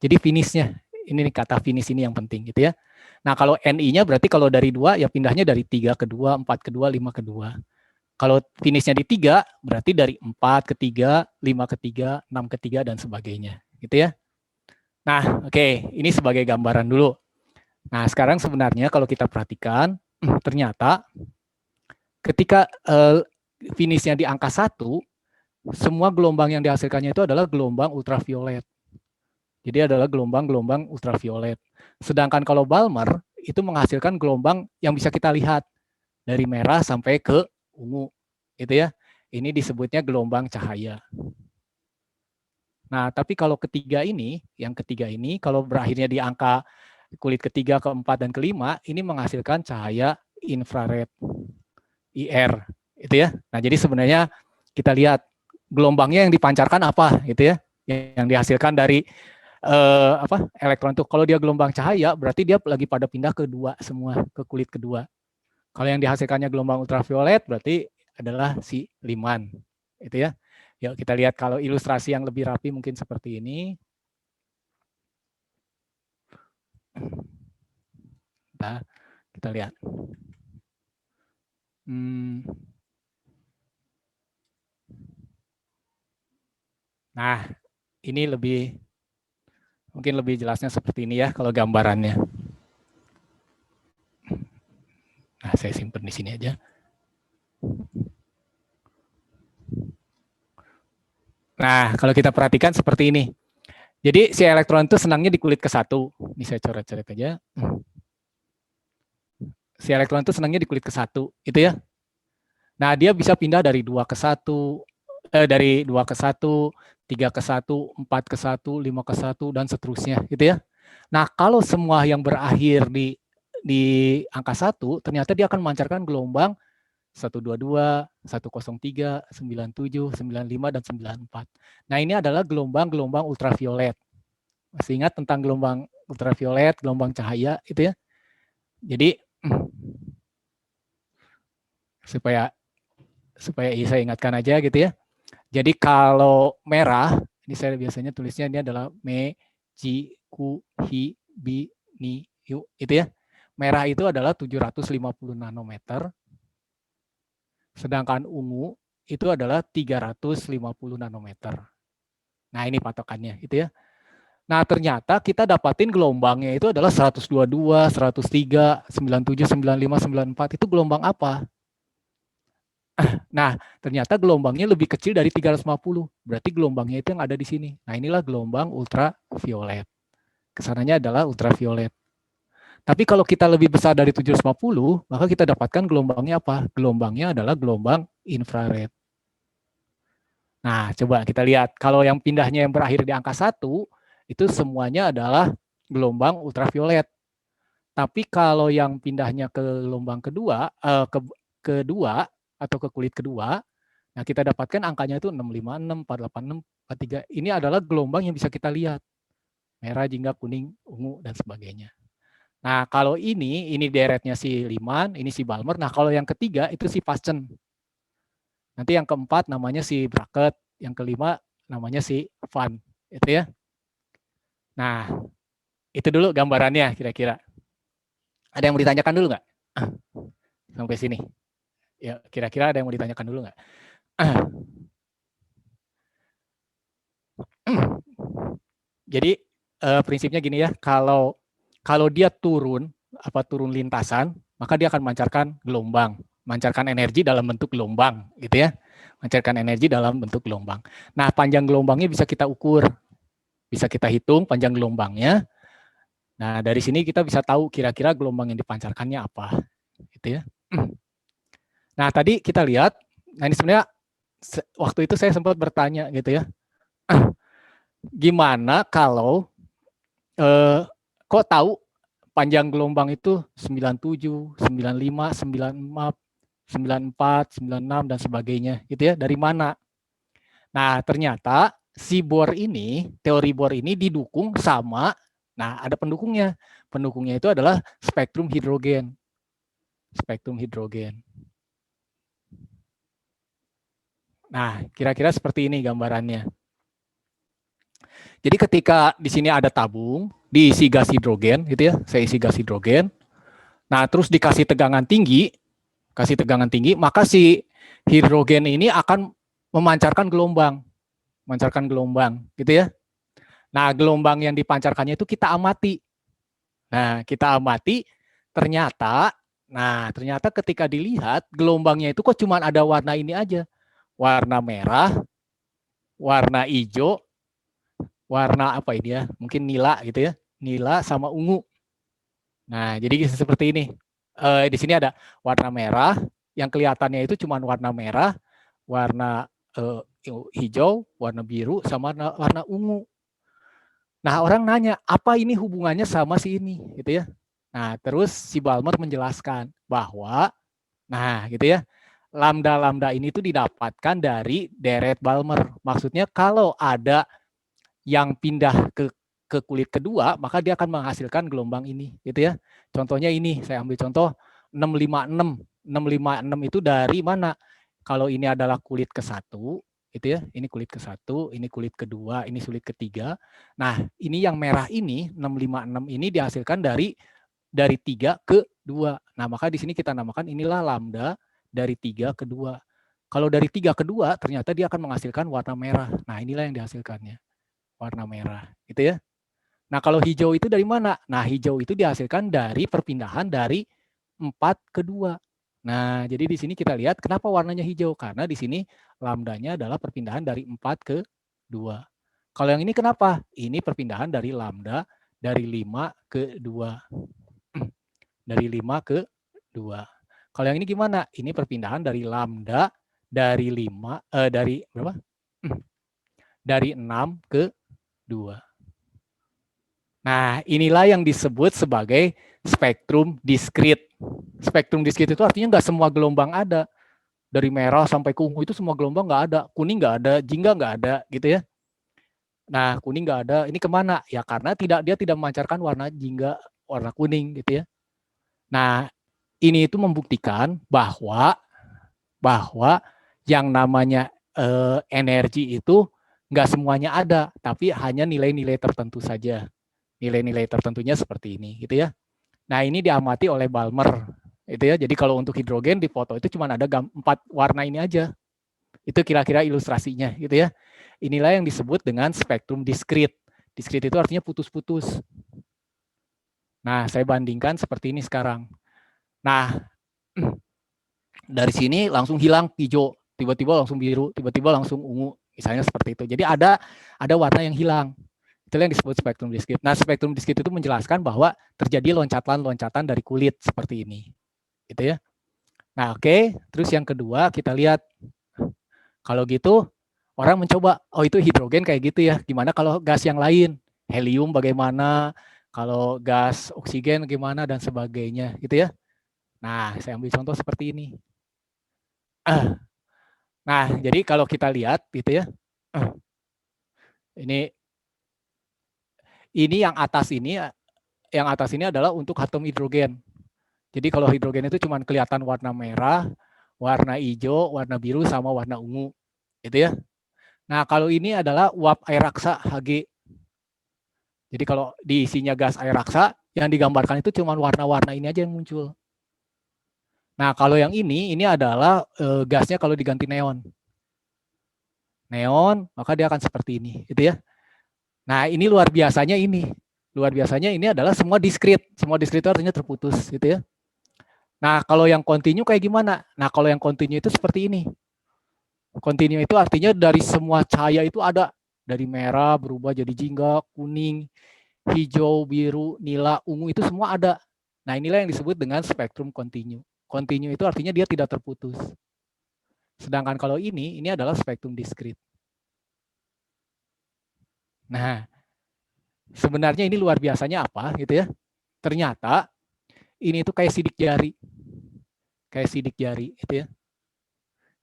Jadi finishnya, ini kata finish ini yang penting, gitu ya. Nah, kalau NI-nya berarti kalau dari 2, ya pindahnya dari 3 ke 2, 4 ke 2, 5 ke 2. Kalau finishnya di 3, berarti dari 4 ke 3, 5 ke 3, 6 ke 3, dan sebagainya. Gitu ya. Nah, oke. Ini sebagai gambaran dulu. Nah, sekarang sebenarnya kalau kita perhatikan, ternyata ketika finishnya di angka 1, semua gelombang yang dihasilkannya itu adalah gelombang ultraviolet. Jadi adalah gelombang-gelombang ultraviolet. Sedangkan kalau Balmer, itu menghasilkan gelombang yang bisa kita lihat dari merah sampai ke ungu, gitu ya. Ini disebutnya gelombang cahaya. Nah, tapi kalau ketiga ini, yang ketiga ini, kalau berakhirnya di angka kulit ketiga, keempat, dan kelima, ini menghasilkan cahaya infrared, IR, itu ya. Nah, jadi sebenarnya kita lihat gelombangnya yang dipancarkan apa, gitu ya, yang dihasilkan dari elektron itu. Kalau dia gelombang cahaya, berarti dia lagi pada pindah ke 2 semua, ke kulit kedua. Kalau yang dihasilkannya gelombang ultraviolet berarti adalah si Lyman, itu ya. Yuk kita lihat kalau ilustrasi yang lebih rapi mungkin seperti ini. Nah, kita lihat. Nah, ini mungkin lebih jelasnya seperti ini ya kalau gambarannya. Nah, saya simpan di sini aja. Nah, kalau kita perhatikan seperti ini. Jadi si elektron itu senangnya di kulit ke-1. Ini saya coret-coret aja. Si elektron itu senangnya di kulit ke-1, itu ya. Nah, dia bisa pindah dari 2 ke 1, dari 2 ke 1, 3 ke 1, 4 ke 1, 5 ke 1, dan seterusnya, gitu ya. Nah, kalau semua yang berakhir di angka 1, ternyata dia akan memancarkan gelombang 122, 103, 97, 95, dan 94. Nah, ini adalah gelombang-gelombang ultraviolet. Masih ingat tentang gelombang ultraviolet, gelombang cahaya, itu ya. Jadi, supaya saya ingatkan aja gitu ya. Jadi kalau merah, ini saya biasanya tulisnya ini adalah me, ji, ku, hi, bi, ni, yu, itu ya. Merah itu adalah 750 nanometer, sedangkan ungu itu adalah 350 nanometer. Nah, ini patokannya, gitu ya. Nah, ternyata kita dapatin gelombangnya itu adalah 122, 103, 97, 95, 94. Itu gelombang apa? Nah, ternyata gelombangnya lebih kecil dari 350. Berarti gelombangnya itu yang ada di sini. Nah, inilah gelombang ultraviolet. Kesananya adalah ultraviolet. Tapi kalau kita lebih besar dari 750, maka kita dapatkan gelombangnya apa? Gelombangnya adalah gelombang infrared. Nah, coba kita lihat. Kalau yang pindahnya yang berakhir di angka 1, itu semuanya adalah gelombang ultraviolet. Tapi kalau yang pindahnya ke gelombang kedua, kedua atau ke kulit kedua, nah kita dapatkan angkanya itu 656, 486, 43. Ini adalah gelombang yang bisa kita lihat. Merah, jingga, kuning, ungu, dan sebagainya. Nah, kalau ini deretnya si Lyman, ini si Balmer. Nah, kalau yang ketiga itu si Paschen. Nanti yang keempat namanya si Brackett, yang kelima namanya si Van, itu ya. Nah, itu dulu gambarannya kira-kira. Ada yang mau ditanyakan dulu nggak? Sampai sini. Ya, kira-kira ada yang mau ditanyakan dulu nggak? Jadi prinsipnya gini ya, kalau dia turun lintasan, maka dia akan memancarkan gelombang, memancarkan energi dalam bentuk gelombang, gitu ya, memancarkan energi dalam bentuk gelombang. Nah, panjang gelombangnya bisa kita ukur, bisa kita hitung panjang gelombangnya. Nah, dari sini kita bisa tahu kira-kira gelombang yang dipancarkannya apa, gitu ya. Nah, tadi kita lihat, nah ini sebenarnya waktu itu saya sempat bertanya gitu ya, gimana kalau kok tahu panjang gelombang itu 97, 95, 94, 94, 96 dan sebagainya gitu ya, dari mana? Nah, ternyata si Bohr ini, teori Bohr ini didukung sama, nah ada pendukungnya. Pendukungnya itu adalah spektrum hidrogen. Spektrum hidrogen. Nah, kira-kira seperti ini gambarannya. Jadi ketika di sini ada tabung, diisi gas hidrogen, gitu ya, saya isi gas hidrogen. Nah, terus dikasih tegangan tinggi, maka si hidrogen ini akan memancarkan gelombang, gitu ya. Nah, gelombang yang dipancarkannya itu kita amati. Nah, kita amati, ternyata ketika dilihat gelombangnya itu kok cuma ada warna ini aja, warna merah, warna hijau, warna apa ini ya, mungkin nila gitu ya, nila sama ungu. Nah, jadi seperti ini. Di sini ada warna merah, yang kelihatannya itu cuma warna merah, warna hijau, warna biru, sama warna ungu. Nah, orang nanya, apa ini hubungannya sama si ini, gitu ya. Nah, terus si Balmer menjelaskan bahwa, nah gitu ya, lambda-lambda ini tuh didapatkan dari deret Balmer. Maksudnya kalau ada yang pindah ke kulit kedua, maka dia akan menghasilkan gelombang ini, gitu ya. Contohnya ini, saya ambil contoh 656. 656 itu dari mana? Kalau ini adalah kulit ke-1, gitu ya. Ini kulit ke-1, ini kulit kedua, ini kulit ketiga. Nah, ini yang merah ini 656 ini dihasilkan dari 3 ke 2. Nah, maka di sini kita namakan inilah lambda dari 3 ke 2. Kalau dari 3 ke 2 ternyata dia akan menghasilkan warna merah. Nah, inilah yang dihasilkannya. Warna merah, gitu ya. Nah, kalau hijau itu dari mana? Nah, hijau itu dihasilkan dari perpindahan dari 4 ke 2. Nah, jadi di sini kita lihat kenapa warnanya hijau. Karena di sini lambdanya adalah perpindahan dari 4 ke 2. Kalau yang ini kenapa? Ini perpindahan dari lambda dari 5 ke 2. Dari 5 ke 2. Kalau yang ini gimana? Ini perpindahan dari lambda dari 5, dari berapa? Dari 6 ke 2. Nah, inilah yang disebut sebagai spektrum diskrit. Spektrum diskrit itu artinya nggak semua gelombang ada. Dari merah sampai ke ungu itu semua gelombang nggak ada. Kuning nggak ada, jingga nggak ada, gitu ya. Nah, kuning nggak ada. Ini kemana? Ya karena dia tidak memancarkan warna jingga, warna kuning, gitu ya. Nah, ini itu membuktikan bahwa yang namanya energi itu nggak semuanya ada, tapi hanya nilai-nilai tertentu saja. Nilai-nilai tertentunya seperti ini, gitu ya. Nah, ini diamati oleh Balmer, itu ya. Jadi kalau untuk hidrogen di foto itu cuma ada 4 warna ini aja. Itu kira-kira ilustrasinya, gitu ya. inilah yang disebut dengan spektrum diskrit. Diskrit itu artinya putus-putus. Nah, saya bandingkan seperti ini sekarang. Nah, dari sini langsung hilang hijau, tiba-tiba langsung biru, tiba-tiba langsung ungu, misalnya seperti itu. Jadi ada warna yang hilang. Itulah yang disebut spektrum diskrit. Nah, spektrum diskrit itu menjelaskan bahwa terjadi loncatan-loncatan dari kulit seperti ini. Gitu ya. Nah, oke. Terus yang kedua kita lihat, kalau gitu orang mencoba, oh itu hidrogen kayak gitu ya. Gimana kalau gas yang lain? Helium bagaimana? Kalau gas oksigen gimana dan sebagainya, gitu ya. Nah, saya ambil contoh seperti ini. Nah, jadi kalau kita lihat gitu ya. Ini yang atas ini adalah untuk atom hidrogen. Jadi kalau hidrogen itu cuma kelihatan warna merah, warna hijau, warna biru sama warna ungu, gitu ya. Nah, kalau ini adalah uap air raksa Hg. Jadi kalau diisinya gas air raksa, yang digambarkan itu cuma warna-warna ini aja yang muncul. Nah, kalau yang ini adalah gasnya kalau diganti neon. Neon, maka dia akan seperti ini, gitu ya. Nah, ini luar biasanya ini. Luar biasanya ini adalah semua diskrit. Semua diskrit itu artinya terputus, gitu ya. Nah, kalau yang kontinu kayak gimana? Nah, kalau yang kontinu itu seperti ini. Kontinu itu artinya dari semua cahaya itu ada. Dari merah berubah jadi jingga, kuning, hijau, biru, nila, ungu itu semua ada. Nah, inilah yang disebut dengan spektrum kontinu. Kontinu itu artinya dia tidak terputus. Sedangkan kalau ini adalah spektrum diskrit. Nah, sebenarnya ini luar biasanya apa gitu ya. Ternyata ini tuh kayak sidik jari. Kayak sidik jari gitu ya.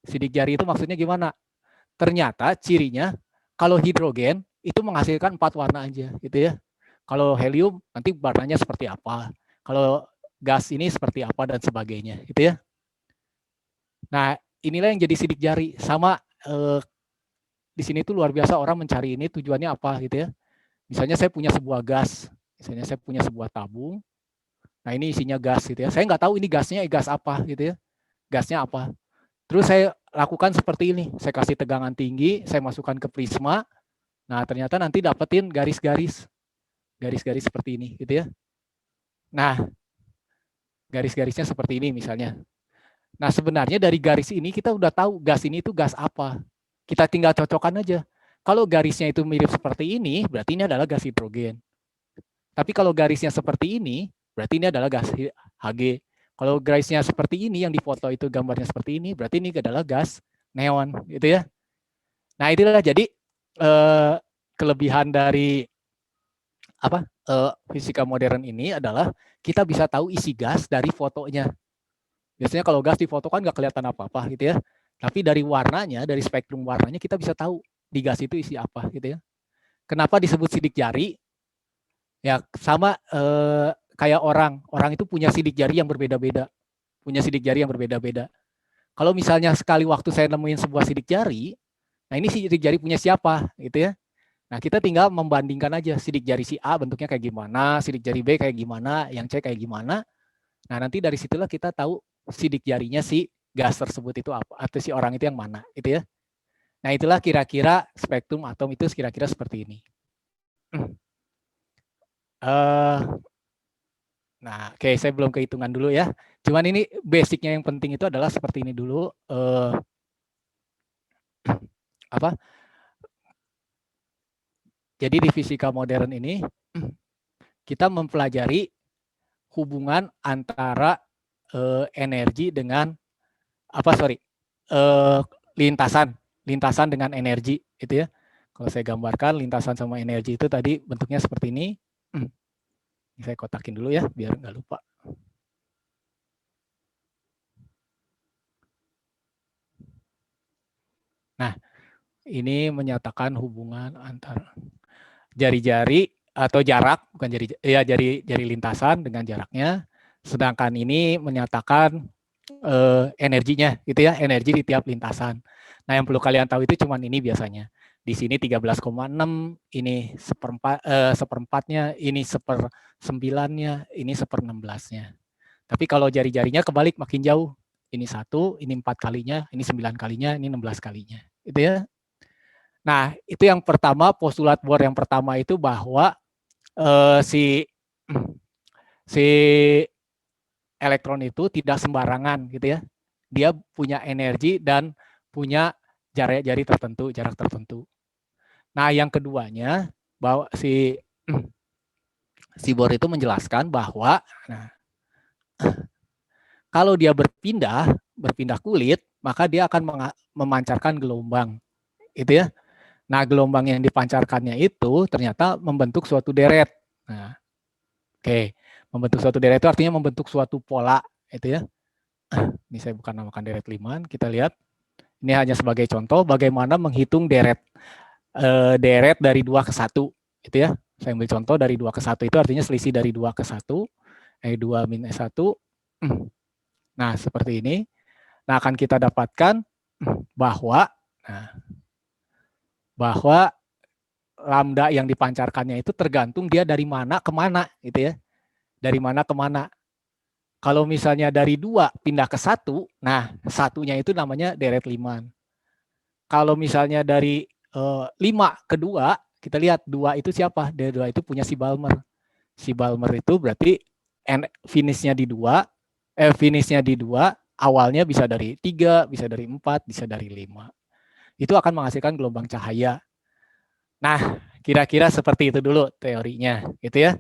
Sidik jari itu maksudnya gimana? Ternyata cirinya kalau hidrogen itu menghasilkan 4 warna aja gitu ya. Kalau helium nanti warnanya seperti apa. Kalau gas ini seperti apa dan sebagainya gitu ya. Nah, inilah yang jadi sidik jari. Sama di sini tuh luar biasa orang mencari ini tujuannya apa gitu ya. Misalnya saya punya sebuah gas, misalnya saya punya sebuah tabung. Nah, ini isinya gas gitu ya. Saya nggak tahu ini gasnya gas apa gitu ya. Gasnya apa. Terus saya lakukan seperti ini. Saya kasih tegangan tinggi, saya masukkan ke prisma. Nah, ternyata nanti dapetin garis-garis. Garis-garis seperti ini gitu ya. Nah, garis-garisnya seperti ini misalnya. Nah, sebenarnya dari garis ini kita udah tahu gas ini itu gas apa. Kita tinggal cocokkan aja. Kalau garisnya itu mirip seperti ini, berarti ini adalah gas hidrogen. Tapi kalau garisnya seperti ini, berarti ini adalah gas Hg. Kalau garisnya seperti ini, yang di foto itu gambarnya seperti ini, berarti ini adalah gas neon, gitu ya. Nah, itulah jadi kelebihan dari fisika modern ini adalah kita bisa tahu isi gas dari fotonya. Biasanya kalau gas di foto kan nggak kelihatan apa-apa gitu ya. Tapi dari warnanya, dari spektrum warnanya kita bisa tahu di gas itu isi apa gitu ya. Kenapa disebut sidik jari? Ya sama kayak orang itu punya sidik jari yang berbeda-beda. Punya sidik jari yang berbeda-beda. Kalau misalnya sekali waktu saya nemuin sebuah sidik jari, nah ini sidik jari punya siapa gitu ya. Nah, kita tinggal membandingkan aja sidik jari si A bentuknya kayak gimana, sidik jari B kayak gimana, yang C kayak gimana. Nah, nanti dari situlah kita tahu sidik jarinya si gas tersebut itu apa, atau si orang itu yang mana, gitu ya. Nah, itulah kira-kira spektrum atom itu kira-kira seperti ini. Nah, oke, saya belum kehitungan dulu ya. Cuman ini basicnya yang penting itu adalah seperti ini dulu. Jadi di fisika modern ini kita mempelajari hubungan antara energi dengan lintasan dengan energi, gitu ya. Kalau saya gambarkan lintasan sama energi itu tadi bentuknya seperti ini. Ini saya kotakin dulu ya, biar nggak lupa. Nah, ini menyatakan hubungan antara jari-jari atau jarak, bukan jari lintasan dengan jaraknya. Sedangkan ini menyatakan energinya, gitu ya, energi di tiap lintasan. Nah, yang perlu kalian tahu itu cuma ini biasanya. Di sini 13,6, ini seperempatnya, ini 1/9-nya, ini 1/16-nya. Tapi kalau jari-jarinya kebalik makin jauh. Ini 1, ini 4 kalinya, ini 9 kalinya, ini 16 kalinya. Gitu ya. Nah, itu yang pertama, postulat Bohr yang pertama itu bahwa si elektron itu tidak sembarangan gitu ya. Dia punya energi dan punya jari tertentu, jarak tertentu. Nah, yang keduanya bahwa si Bohr itu menjelaskan bahwa nah, kalau dia berpindah kulit, maka dia akan memancarkan gelombang, itu ya. Nah, gelombang yang dipancarkannya itu ternyata membentuk suatu deret. Nah, oke, membentuk suatu deret itu artinya membentuk suatu pola, itu ya. Ini saya bukan namakan deret Lyman, kita lihat. Ini hanya sebagai contoh bagaimana menghitung deret dari 2 ke 1, itu ya. Saya ambil contoh dari 2 ke 1 itu artinya selisih dari 2 ke 1, E2 min E1. Nah, seperti ini. Nah, akan kita dapatkan bahwa bahwa lambda yang dipancarkannya itu tergantung dia dari mana ke mana, gitu ya. Dari mana ke mana. Kalau misalnya dari 2 pindah ke 1, nah satunya itu namanya deret Lyman. Kalau misalnya dari 5 ke 2, kita lihat 2 itu siapa? Dari 2 itu punya si Balmer. Si Balmer itu berarti finishnya di 2, finishnya di 2, awalnya bisa dari 3, bisa dari 4, bisa dari 5. Itu akan menghasilkan gelombang cahaya. Nah, kira-kira seperti itu dulu teorinya, gitu ya.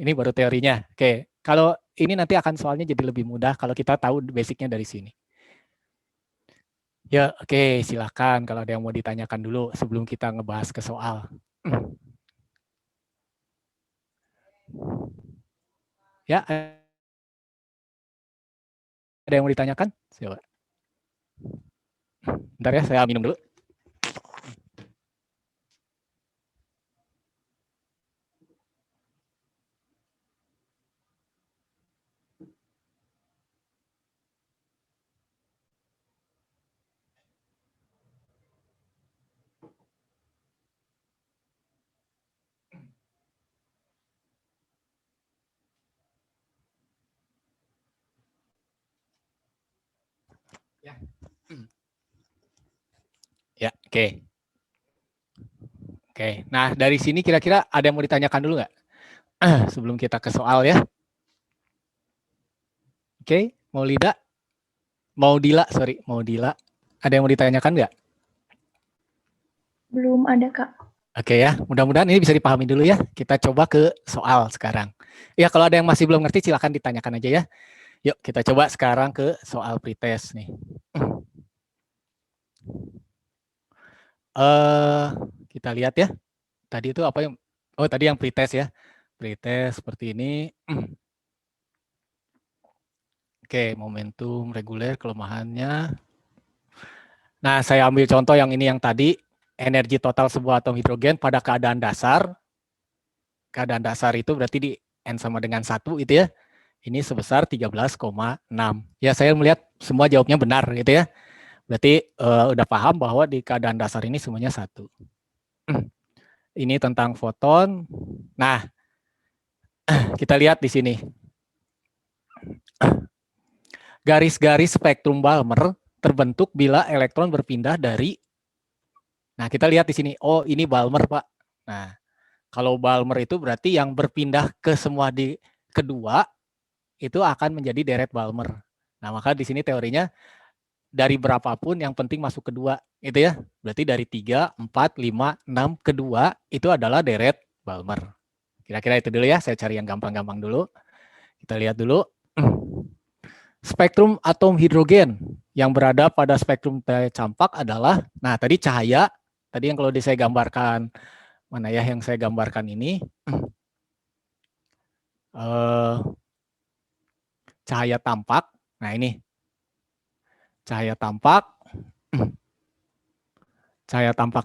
Ini baru teorinya. Oke, kalau ini nanti akan soalnya jadi lebih mudah kalau kita tahu basicnya dari sini. Ya, oke, silakan kalau ada yang mau ditanyakan dulu sebelum kita ngebahas ke soal. Ya, ada yang mau ditanyakan? Coba. Bentar ya, saya minum dulu. Ya, ya, oke. Oke, nah dari sini kira-kira ada yang mau ditanyakan dulu nggak? Sebelum kita ke soal ya. Oke, mau Dila, mau Dila. Ada yang mau ditanyakan nggak? Belum ada, Kak. Oke ya, mudah-mudahan ini bisa dipahami dulu ya. Kita coba ke soal sekarang. Ya, kalau ada yang masih belum ngerti silakan ditanyakan aja ya. Yuk, kita coba sekarang ke soal pretest nih. Kita lihat ya. Tadi itu apa yang tadi yang pretest ya. Pretest seperti ini. Oke, momentum reguler kelemahannya. Nah, saya ambil contoh yang ini yang tadi, energi total sebuah atom hidrogen pada keadaan dasar. Keadaan dasar itu berarti di N sama dengan 1 itu ya. Ini sebesar 13,6. Ya, saya melihat semua jawabnya benar gitu ya. Berarti udah paham bahwa di keadaan dasar ini semuanya 1. Ini tentang foton. Nah, kita lihat di sini. Garis-garis spektrum Balmer terbentuk bila elektron berpindah dari. Nah, kita lihat di sini. Oh, ini Balmer, Pak. Nah, kalau Balmer itu berarti yang berpindah ke semua di kedua itu akan menjadi deret Balmer. Nah, maka di sini teorinya dari berapapun yang penting masuk kedua, itu ya. Berarti dari 3, 4, 5, 6 kedua itu adalah deret Balmer. Kira-kira itu dulu ya, saya cari yang gampang-gampang dulu. Kita lihat dulu. Spektrum atom hidrogen yang berada pada spektrum campak adalah, nah tadi cahaya, tadi yang kalau saya gambarkan, mana ya yang saya gambarkan ini, cahaya tampak, nah ini, cahaya tampak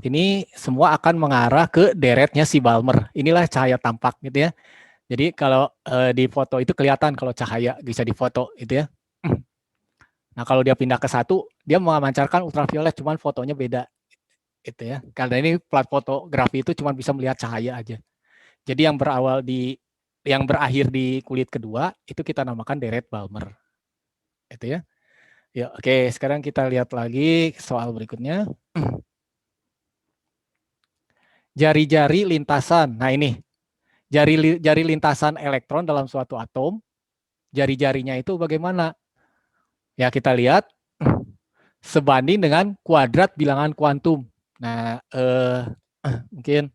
ini semua akan mengarah ke deretnya si Balmer, inilah cahaya tampak gitu ya. Jadi kalau di foto itu kelihatan kalau cahaya bisa difoto itu ya. Nah kalau dia pindah ke 1, dia memancarkan ultraviolet, cuman fotonya beda. Itu ya. Karena ini plat fotografi itu cuma bisa melihat cahaya aja. Jadi yang berakhir di kulit kedua itu kita namakan deret Balmer. Itu ya. Ya, oke, sekarang kita lihat lagi soal berikutnya. jari-jari lintasan. Nah ini, jari lintasan elektron dalam suatu atom, jari-jarinya itu bagaimana? Ya kita lihat sebanding dengan kuadrat bilangan kuantum. Nah, mungkin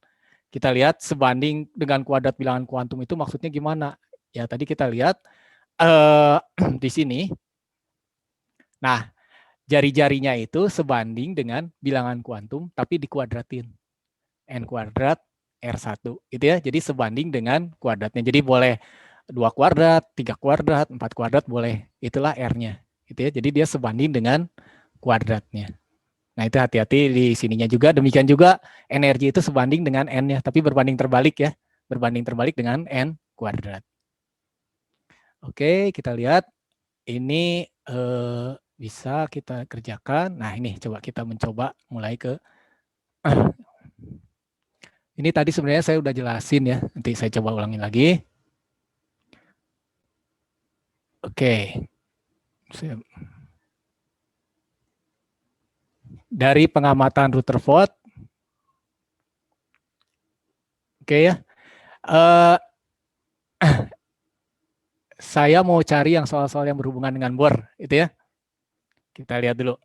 kita lihat sebanding dengan kuadrat bilangan kuantum itu maksudnya gimana? Ya tadi kita lihat di sini. Nah, jari-jarinya itu sebanding dengan bilangan kuantum tapi dikuadratin. N kuadrat R1 gitu ya. Jadi sebanding dengan kuadratnya. Jadi boleh 2 kuadrat, 3 kuadrat, 4 kuadrat boleh. Itulah R-nya. Gitu ya. Jadi dia sebanding dengan kuadratnya. Nah, itu hati-hati di sininya juga. Demikian juga energi itu sebanding dengan N-nya, tapi berbanding terbalik ya. Berbanding terbalik dengan N kuadrat. Oke, kita lihat ini bisa kita kerjakan. Nah, ini coba kita mencoba mulai ke ini tadi sebenarnya saya udah jelasin ya. Nanti saya coba ulangin lagi. Oke. Dari pengamatan Rutherford. Oke ya. Saya mau cari yang soal-soal yang berhubungan dengan Bohr, itu ya. Kita lihat dulu.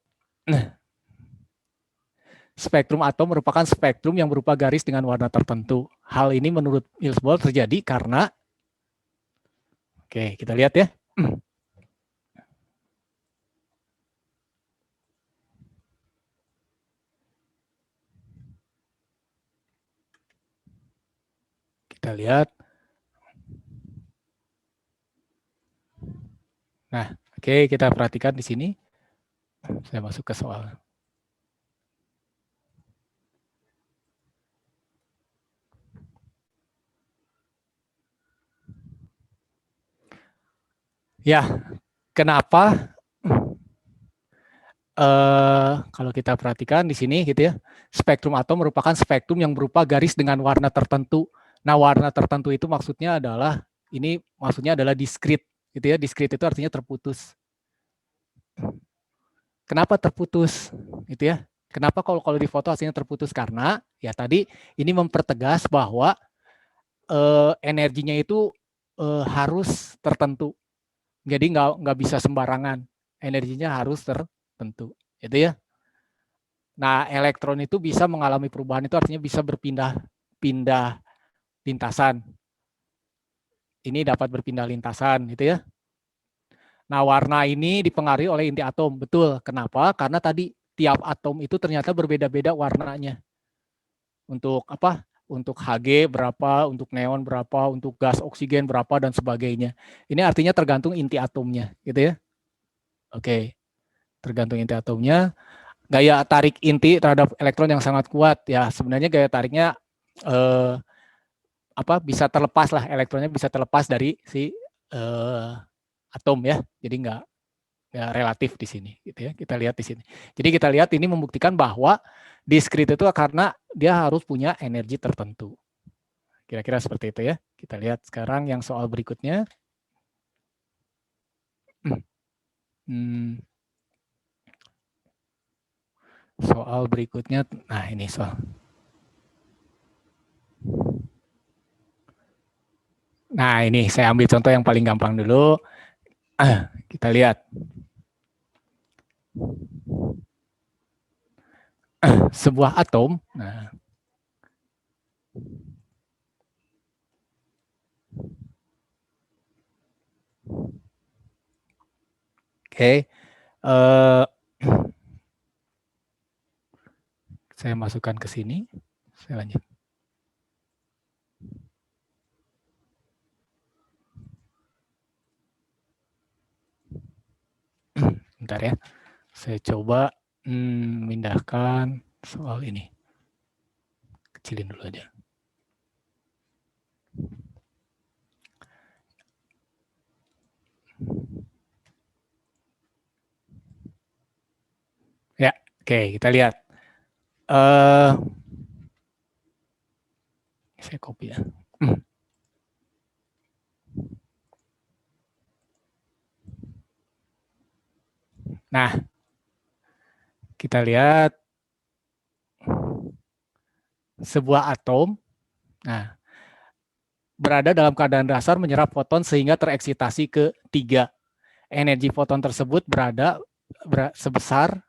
Spektrum atom merupakan spektrum yang berupa garis dengan warna tertentu. Hal ini menurut Niels Bohr terjadi karena, oke, kita lihat ya. Kita lihat. Nah, oke, kita perhatikan di sini. Saya masuk ke soal. Ya, kenapa? Kalau kita perhatikan di sini gitu ya, spektrum atom merupakan spektrum yang berupa garis dengan warna tertentu. Nah, warna tertentu itu maksudnya adalah diskrit gitu ya. Diskrit itu artinya terputus. Kenapa terputus? Gitu ya. Kenapa kalau di foto hasilnya terputus? Karena ya tadi ini mempertegas bahwa energinya itu harus tertentu. Jadi nggak bisa sembarangan. Energinya harus tertentu. Gitu ya. Nah, elektron itu bisa mengalami perubahan itu artinya bisa berpindah lintasan. Ini dapat berpindah lintasan gitu ya. Nah, warna ini dipengaruhi oleh inti atom. Betul. Kenapa? Karena tadi tiap atom itu ternyata berbeda-beda warnanya. Untuk apa? Untuk Hg berapa, untuk neon berapa, untuk gas oksigen berapa dan sebagainya. Ini artinya tergantung inti atomnya, gitu ya. Oke. Tergantung inti atomnya. Gaya tarik inti terhadap elektron yang sangat kuat ya. Sebenarnya gaya tariknya bisa terlepas lah, elektronnya bisa terlepas dari si atom ya. Jadi nggak relatif di sini gitu ya. Kita lihat di sini. Jadi kita lihat ini membuktikan bahwa diskrit itu karena dia harus punya energi tertentu. Kira-kira seperti itu ya. Kita lihat sekarang yang soal berikutnya. Soal berikutnya, nah ini soal. Nah ini saya ambil contoh yang paling gampang dulu. Kita lihat. Sebuah atom. Nah, oke. Saya masukkan ke sini. Saya lanjut. Bentar ya. Saya coba memindahkan soal ini. Kecilin dulu aja. Ya, oke, kita lihat. Saya copy ya. Nah, kita lihat sebuah atom, nah, berada dalam keadaan dasar menyerap foton sehingga tereksitasi ke 3. Energi foton tersebut berada sebesar,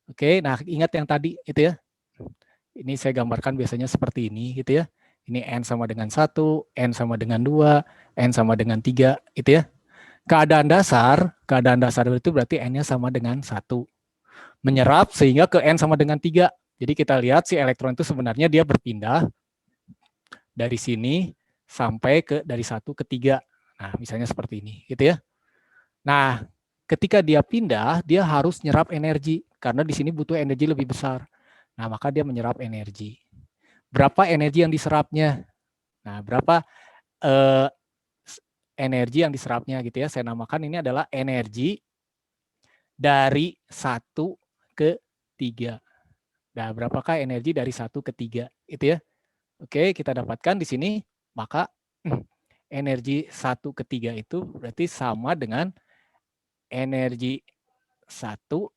oke, nah ingat yang tadi itu ya. Ini saya gambarkan biasanya seperti ini gitu ya. Ini N sama dengan 1, N sama dengan 2, N sama dengan 3 gitu ya. Keadaan dasar itu berarti N-nya sama dengan 1. Menyerap sehingga ke N sama dengan 3. Jadi kita lihat si elektron itu sebenarnya dia berpindah dari sini sampai ke dari 1 ke 3. Nah, misalnya seperti ini gitu ya. Nah, ketika dia pindah, dia harus nyerap energi karena di sini butuh energi lebih besar. Nah, maka dia menyerap energi. Berapa energi yang diserapnya? Nah, berapa energi yang diserapnya gitu ya. Saya namakan ini adalah energi dari 1 ke 3. Nah, berapakah energi dari 1 ke 3? Itu ya. Oke, kita dapatkan di sini, maka energi 1 ke 3 itu berarti sama dengan energi 1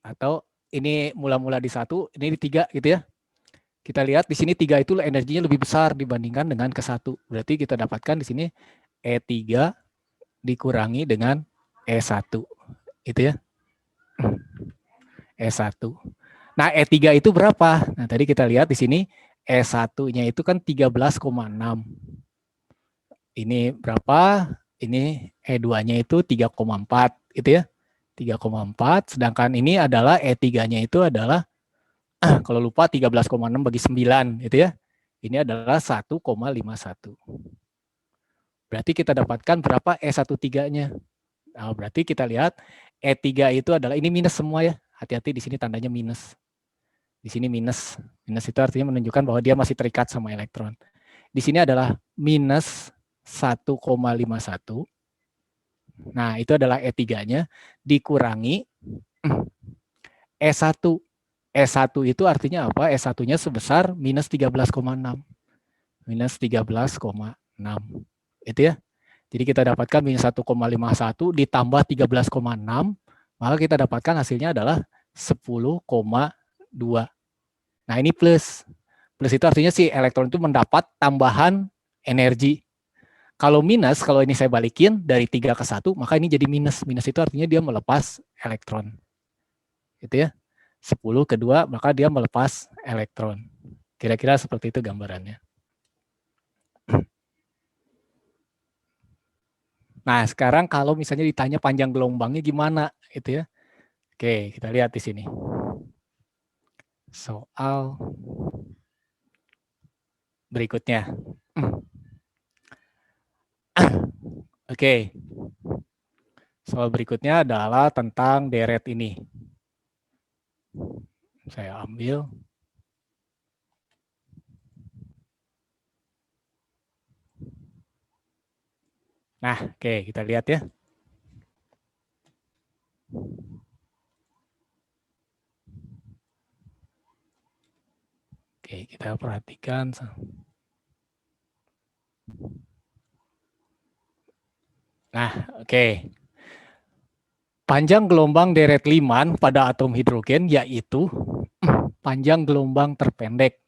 atau ini mula-mula di 1, ini di 3 gitu ya. Kita lihat di sini 3 itu energinya lebih besar dibandingkan dengan ke 1. Berarti kita dapatkan di sini E3 dikurangi dengan E1. Itu ya. E1. Nah, E3 itu berapa? Nah, tadi kita lihat di sini E1-nya itu kan 13,6. Ini berapa? Ini E2-nya itu 3,4 gitu ya. 3,4, sedangkan ini adalah E3-nya itu adalah kalau lupa 13,6 bagi 9 gitu ya. Ini adalah 1,51. Berarti kita dapatkan berapa E13-nya? Nah, berarti kita lihat E3 itu adalah ini minus semua ya. Hati-hati di sini tandanya minus. Di sini minus. Minus itu artinya menunjukkan bahwa dia masih terikat sama elektron. Di sini adalah minus 1,51. Nah, itu adalah E3-nya dikurangi E1. E1 itu artinya apa? E1-nya sebesar minus 13,6. Minus 13,6. Itu ya. Jadi kita dapatkan minus 1,51 ditambah 13,6, maka kita dapatkan hasilnya adalah 10,2. Nah, ini plus. Plus itu artinya si elektron itu mendapat tambahan energi. Kalau minus, kalau ini saya balikin dari 3 ke 1, maka ini jadi minus. Minus itu artinya dia melepas elektron. Gitu ya. 10 ke 2, maka dia melepas elektron. Kira-kira seperti itu gambarannya. Nah, sekarang kalau misalnya ditanya panjang gelombangnya gimana, gitu ya. Oke, kita lihat di sini. Soal berikutnya. Oke. Soal berikutnya adalah tentang deret ini. Saya ambil. Nah, oke, kita lihat ya. Oke, kita perhatikan. Nah, oke. Panjang gelombang deret Lyman pada atom hidrogen yaitu panjang gelombang terpendek.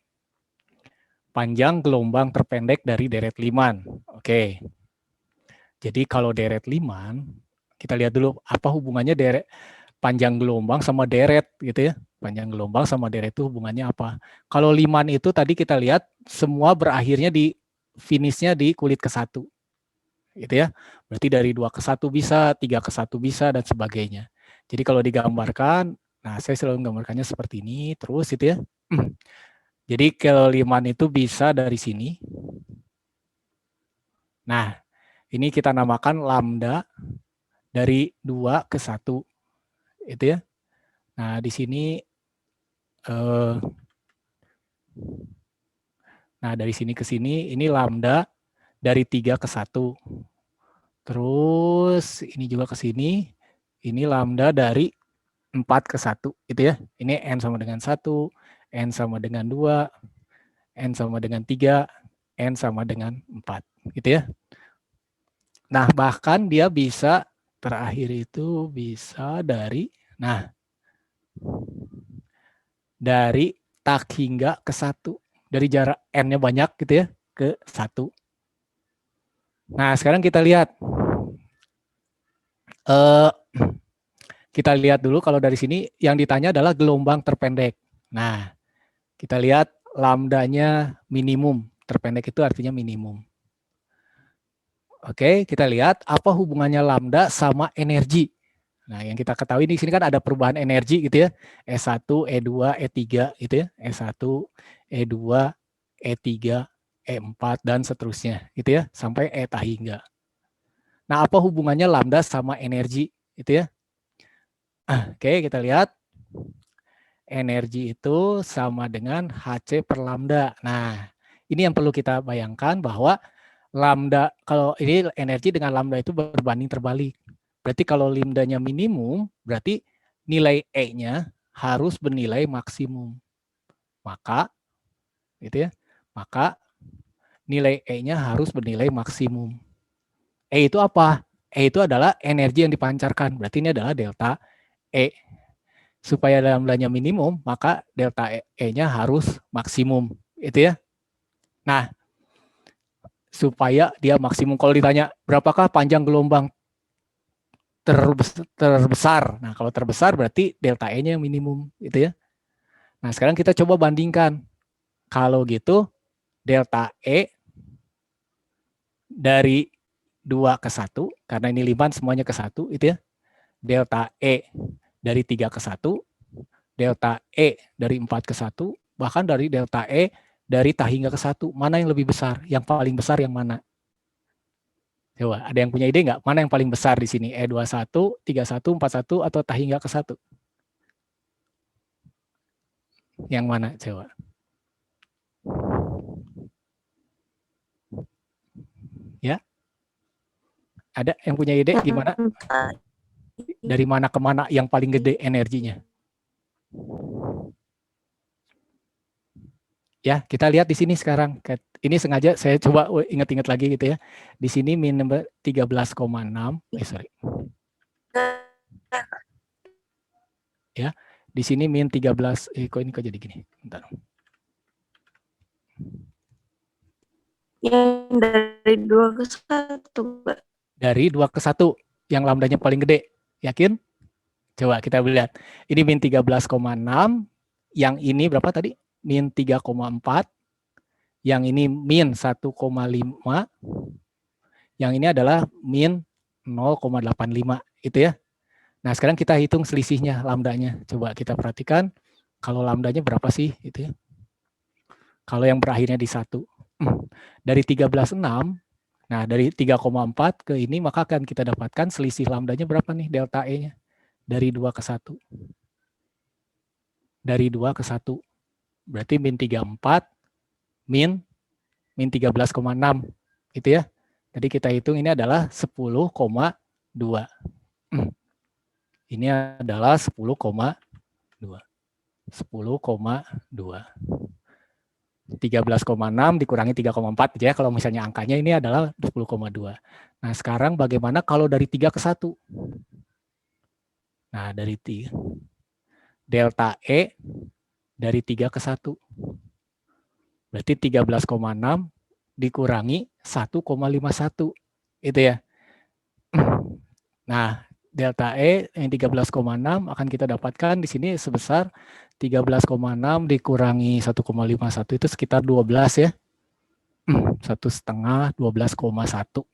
Panjang gelombang terpendek dari deret Lyman. Oke. Jadi kalau deret Lyman, kita lihat dulu apa hubungannya deret panjang gelombang sama deret gitu ya. Panjang gelombang sama deret itu hubungannya apa? Kalau Lyman itu tadi kita lihat semua berakhirnya di finishnya di kulit ke-1. Gitu ya. Berarti dari 2 ke 1 bisa, 3 ke 1 bisa dan sebagainya. Jadi kalau digambarkan, nah saya selalu menggambarkannya seperti ini terus gitu ya. Jadi kalau Lyman itu bisa dari sini. Nah, ini kita namakan lambda dari 2 ke 1. Itu ya. Nah, di sini nah dari sini ke sini ini lambda dari 3 ke 1. Terus ini juga ke sini, ini lambda dari 4 ke 1 gitu ya. Ini N sama dengan 1, N sama dengan 2, N sama dengan 3, N sama dengan 4 gitu ya. Nah, bahkan dia bisa terakhir itu bisa dari, nah, dari tak hingga ke 1. Dari jarak N-nya banyak gitu ya, ke 1. Nah, sekarang kita lihat. Kita lihat dulu kalau dari sini yang ditanya adalah gelombang terpendek. Nah, kita lihat lambdanya minimum. Terpendek itu artinya minimum. Oke, kita lihat apa hubungannya lambda sama energi. Nah, yang kita ketahui di sini kan ada perubahan energi gitu ya. E1, E2, E3 gitu ya. E1, E2, E3, E4 dan seterusnya gitu ya, sampai eta hingga. Nah, apa hubungannya lambda sama energi gitu ya? Oke, kita lihat. Energi itu sama dengan Hc per lambda. Nah, ini yang perlu kita bayangkan bahwa lambda, kalau ini energi dengan lambda itu berbanding terbalik. Berarti kalau lambdanya minimum, berarti nilai E-nya harus bernilai maksimum. Maka, gitu ya, maka nilai E-nya harus bernilai maksimum. E itu apa? E itu adalah energi yang dipancarkan. Berarti ini adalah delta E. Supaya lambdanya minimum, maka delta E-nya harus maksimum. Itu ya. Nah, supaya dia maksimum. Kalau ditanya, berapakah panjang gelombang terbesar? Nah, kalau terbesar berarti delta E-nya yang minimum. Itu ya. Nah, sekarang kita coba bandingkan. Kalau gitu, delta E dari 2 ke 1, karena ini 5 semuanya ke 1, itu ya. Delta E dari 3 ke 1, delta E dari 4 ke 1, bahkan dari delta E dari tak hingga ke 1. Mana yang lebih besar? Yang paling besar yang mana? Coba, ada yang punya ide nggak? Mana yang paling besar di sini? E21, 31, 41, atau tak hingga ke 1? Yang mana? Coba. Ya? Ada yang punya ide gimana? Dari mana ke mana yang paling gede energinya? Ya, kita lihat di sini sekarang. Ini sengaja saya coba ingat-ingat lagi gitu ya. Di sini min 13,6. Sorry. Ya, di sini min 13. Kok ini kok jadi gini? Bentar. Yang dari 2 ke 1, Mbak. Dari 2 ke 1, yang lambdanya paling gede. Yakin? Coba kita lihat. Ini min 13,6. Yang ini berapa tadi? Min 3,4. Yang ini min 1,5. Yang ini adalah min 0,85. Itu ya. Nah, sekarang kita hitung selisihnya, lambdanya. Coba kita perhatikan. Kalau lambdanya berapa sih? Itu ya. Kalau yang berakhirnya di 1. Dari 13,6. Nah, dari 3,4 ke ini, maka akan kita dapatkan selisih lambdanya berapa nih, delta E-nya? Dari 2 ke 1. Dari 2 ke 1. Berarti min 34, min 13,6. Itu ya. Jadi kita hitung ini adalah 10,2. Ini adalah 10,2. 10,2. 13,6 dikurangi 3,4 ya, kalau misalnya angkanya ini adalah 10,2. Nah, sekarang bagaimana kalau dari 3 ke 1? Nah, dari 3. Delta E dari 3 ke 1. Berarti 13,6 dikurangi 1,51. Itu ya. Nah, delta E yang 13,6 akan kita dapatkan di sini sebesar 13,6 dikurangi 1,51 itu sekitar 12 ya. 1,5, 12,1.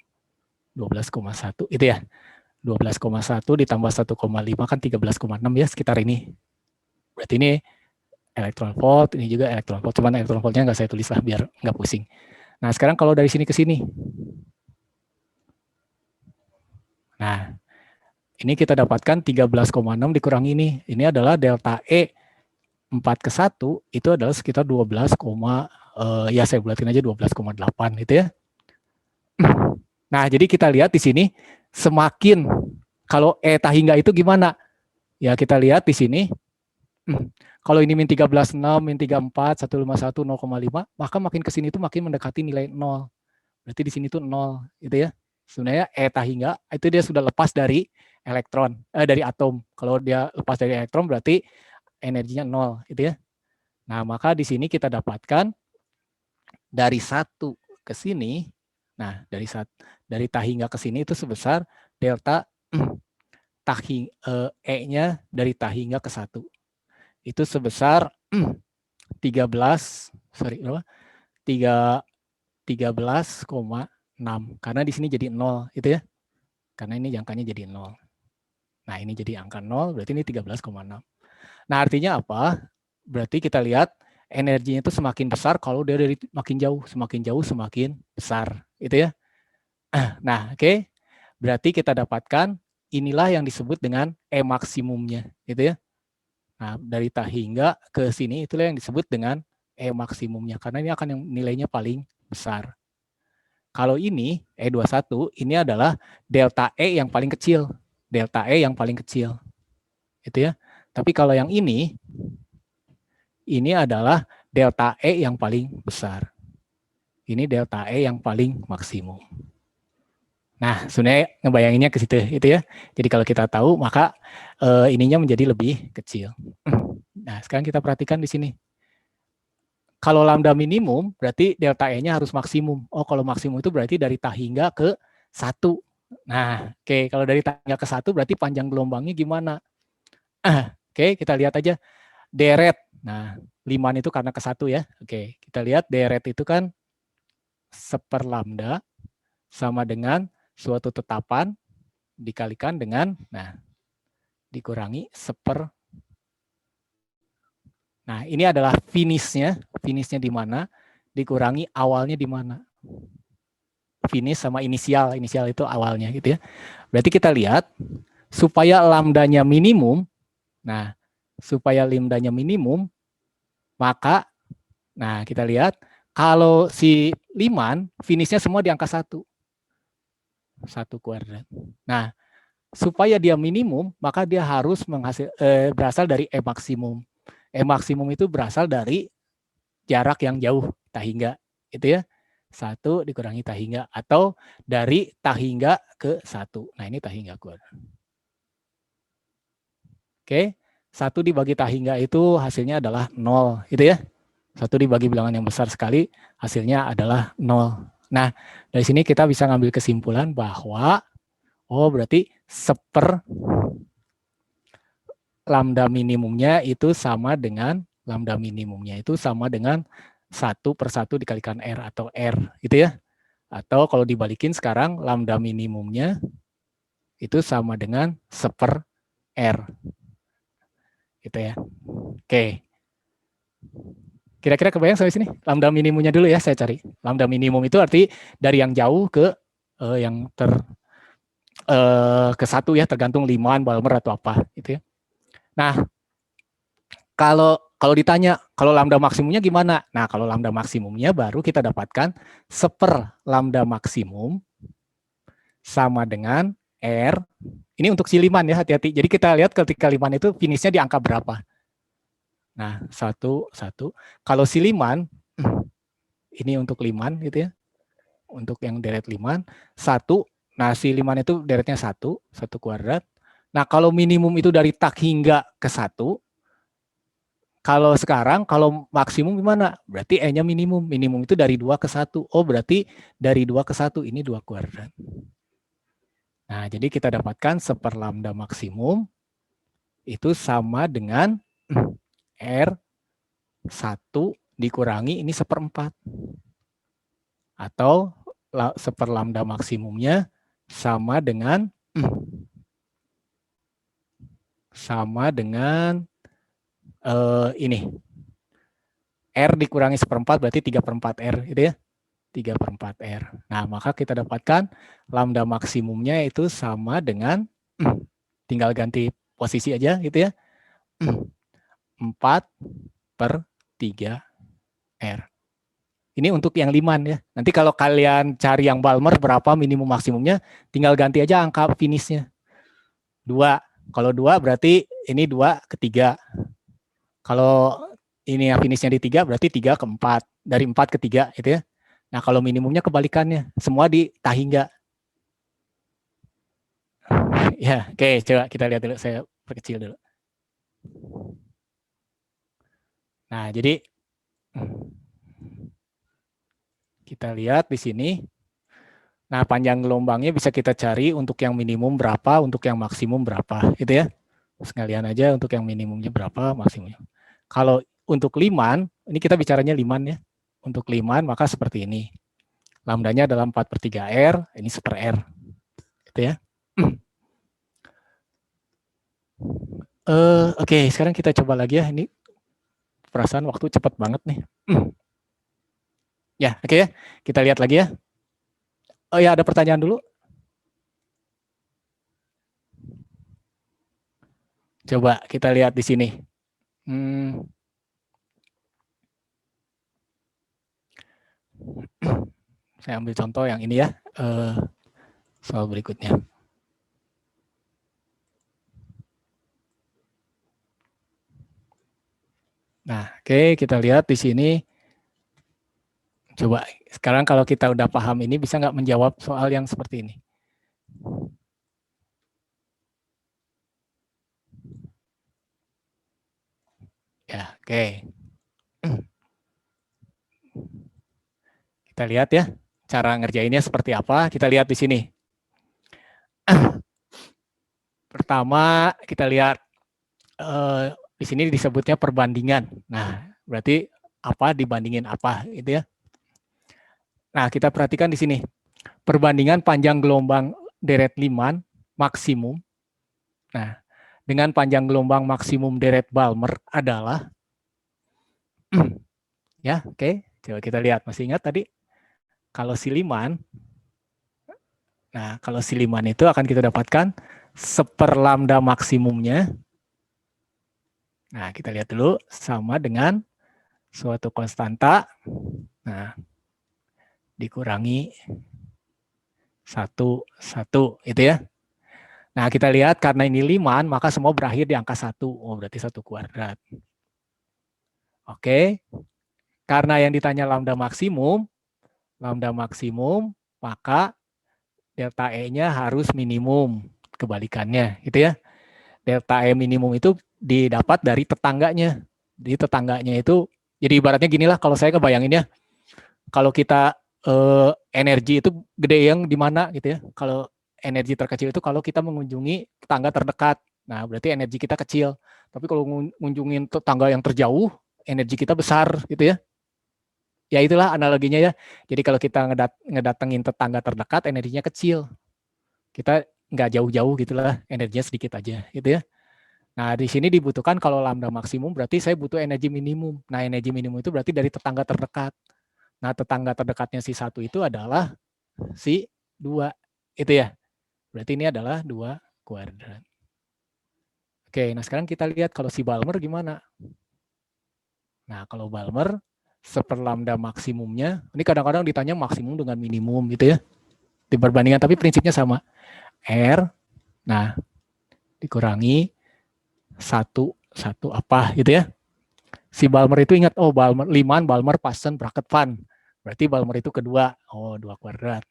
12,1 itu ya. 12,1 ditambah 1,5 kan 13,6 ya, sekitar ini. Berarti ini elektron volt, ini juga elektron volt. Cuman elektron voltnya nggak saya tulis lah biar nggak pusing. Nah, sekarang kalau dari sini ke sini. Nah, ini kita dapatkan 13,6 dikurangi ini. Ini adalah delta E 4 ke 1 itu adalah sekitar 12, ya saya bulatin aja 12,8 gitu ya. Nah, jadi kita lihat di sini semakin kalau eta hingga itu gimana? Ya, kita lihat di sini. Kalau ini min 13,6, min 34, 151, 0,5, maka makin ke sini itu makin mendekati nilai 0. Berarti di sini tuh 0 gitu ya. Sebenarnya eta hingga itu dia sudah lepas dari elektron, dari atom. Kalau dia lepas dari elektron berarti energinya 0, gitu ya. Nah, maka di sini kita dapatkan dari 1 ke sini, nah dari tah hingga ke sini itu sebesar delta E-nya dari tah hingga ke 1. Itu sebesar 13,6 karena di sini jadi 0 itu ya. Karena ini jangkanya jadi 0. Nah, ini jadi angka 0 berarti ini 13,6. Nah, artinya apa? Berarti kita lihat energinya itu semakin besar kalau dia dari makin jauh semakin besar, itu ya. Nah, oke. Berarti kita dapatkan inilah yang disebut dengan E maksimumnya, gitu ya. Nah, dari tah hingga ke sini itulah yang disebut dengan E maksimumnya karena ini akan yang nilainya paling besar. Kalau ini E21 ini adalah delta E yang paling kecil. Delta E yang paling kecil. Itu ya. Tapi kalau yang ini adalah delta E yang paling besar. Ini delta E yang paling maksimum. Nah, sebenarnya ngebayanginnya ke situ itu ya. Jadi kalau kita tahu maka ininya menjadi lebih kecil. Nah, sekarang kita perhatikan di sini. Kalau lambda minimum berarti delta E-nya harus maksimum. Oh, kalau maksimum itu berarti dari tah hingga ke 1. Nah, oke, kalau dari tah hingga ke 1 berarti panjang gelombangnya gimana? Oke, kita lihat aja deret. Nah, liman itu karena ke 1 ya. Oke, kita lihat deret itu kan 1/, lambda sama dengan suatu tetapan dikalikan dengan, nah, dikurangi 1/. Nah, ini adalah finishnya di mana, dikurangi awalnya di mana. Finish sama inisial itu awalnya gitu ya. Berarti kita lihat, supaya lambdanya minimum, nah, supaya lambdanya minimum, maka, nah kita lihat, kalau si liman, finishnya semua di angka 1. 1 kuadrat. Nah, supaya dia minimum, maka dia harus berasal dari E maksimum. E maksimum itu berasal dari jarak yang jauh, tah hingga, itu ya. 1 dikurangi tah hingga, atau dari tah hingga ke 1. Nah, ini tah hingga kuadrat. Oke, 1 dibagi tah hingga itu hasilnya adalah 0, itu ya. 1 dibagi bilangan yang besar sekali, hasilnya adalah 0. Nah, dari sini kita bisa ngambil kesimpulan bahwa, oh berarti 1/, lambda minimumnya itu sama dengan 1/1 dikalikan R atau R, gitu ya. Atau kalau dibalikin sekarang, lambda minimumnya itu sama dengan 1/R. Gitu ya. Oke. Kira-kira kebayang sampai sini? Lambda minimumnya dulu ya, saya cari. Lambda minimum itu arti dari yang jauh ke yang ke 1 ya, tergantung Liman, Balmer atau apa, gitu ya. Nah, kalau ditanya, kalau lambda maksimumnya gimana? Nah, kalau lambda maksimumnya baru kita dapatkan 1/, lambda maksimum sama dengan R. Ini untuk si liman ya, hati-hati. Jadi kita lihat ketika liman itu finishnya di angka berapa. Nah, 1. Kalau si liman, ini untuk liman gitu ya. Untuk yang deret liman, 1. Nah, si liman itu deretnya 1 kuadrat. Nah, kalau minimum itu dari tah hingga ke 1, kalau sekarang, kalau maksimum gimana? Berarti E-nya minimum. Minimum itu dari 2 ke 1. Oh, berarti dari 2 ke 1, ini 2 kuadrat. Nah, jadi kita dapatkan 1/, lambda maksimum itu sama dengan R1 dikurangi ini 1/4. Atau 1/, lambda maksimumnya sama dengan ini. R dikurangi 1/4 berarti 3/4 R, gitu ya. 3/4 R. Nah, maka kita dapatkan lambda maksimumnya itu sama dengan, tinggal ganti posisi aja gitu ya, 4/3 R. Ini untuk yang liman ya. Nanti kalau kalian cari yang Balmer berapa minimum maksimumnya, tinggal ganti aja angka finishnya. 2. Kalau 2 berarti ini 2 ke 3. Kalau ini yang finishnya di 3 berarti 3 ke 4. Dari 4 ke 3 gitu ya. Nah, kalau minimumnya kebalikannya, semua di tah hingga. Ya, oke, coba kita lihat dulu. Saya perkecil dulu. Nah, jadi kita lihat di sini. Nah, panjang gelombangnya bisa kita cari untuk yang minimum berapa, untuk yang maksimum berapa, gitu ya. Sekalian aja untuk yang minimumnya berapa, maksimumnya. Kalau untuk liman, ini kita bicaranya liman ya. Untuk liman maka seperti ini. Lambdanya adalah 4/3R, ini 1/R. Gitu ya. Oke, sekarang kita coba lagi ya. Ini perasaan waktu cepat banget nih. Ya, oke ya. Kita lihat lagi ya. Oh ya, ada pertanyaan dulu. Coba kita lihat di sini. Saya ambil contoh yang ini ya. Soal berikutnya. Nah, oke, kita lihat di sini. Coba sekarang kalau kita udah paham ini, bisa nggak menjawab soal yang seperti ini? Ya, oke. Kita lihat ya, cara ngerjainnya seperti apa. Kita lihat di sini. Pertama, kita lihat di sini disebutnya perbandingan. Nah, berarti apa dibandingin apa, gitu ya. Nah, kita perhatikan di sini. Perbandingan panjang gelombang deret liman maksimum. Nah, dengan panjang gelombang maksimum deret Balmer adalah ya, oke. Coba kita lihat. Masih ingat tadi kalau siliman, nah kalau siliman itu akan kita dapatkan 1/lambda maksimumnya. Nah, kita lihat dulu sama dengan suatu konstanta. Nah, dikurangi 1, itu ya. Nah, kita lihat karena ini liman, maka semua berakhir di angka 1. Oh, berarti 1/2. Oke. Karena yang ditanya lambda maksimum, maka delta E-nya harus minimum. Kebalikannya, gitu ya. Delta E minimum itu didapat dari tetangganya. Jadi tetangganya itu, jadi ibaratnya ginilah kalau saya kebayangin ya. Kalau kita energi itu gede yang di mana gitu ya. Kalau energi terkecil itu kalau kita mengunjungi tetangga terdekat. Nah, berarti energi kita kecil. Tapi kalau mengunjungi tetangga yang terjauh, energi kita besar gitu ya. Ya itulah analoginya ya. Jadi kalau kita ngedatengin tetangga terdekat, energinya kecil. Kita nggak jauh-jauh gitulah, energinya sedikit aja gitu ya. Nah, di sini dibutuhkan kalau lambda maksimum berarti saya butuh energi minimum. Nah, energi minimum itu berarti dari tetangga terdekat. Nah, tetangga terdekatnya si 1 itu adalah si 2. Itu ya. Berarti ini adalah 2/2. Oke, nah sekarang kita lihat kalau si Balmer gimana. Nah, kalau Balmer 1/lambda maksimumnya, ini kadang-kadang ditanya maksimum dengan minimum gitu ya. Di perbandingan, tapi prinsipnya sama. R, nah, dikurangi 1 apa gitu ya. Si Balmer itu ingat, oh Balmer, Liman, Balmer, Paschen, bracket, Van. Berarti Balmer itu kedua, oh 2/2.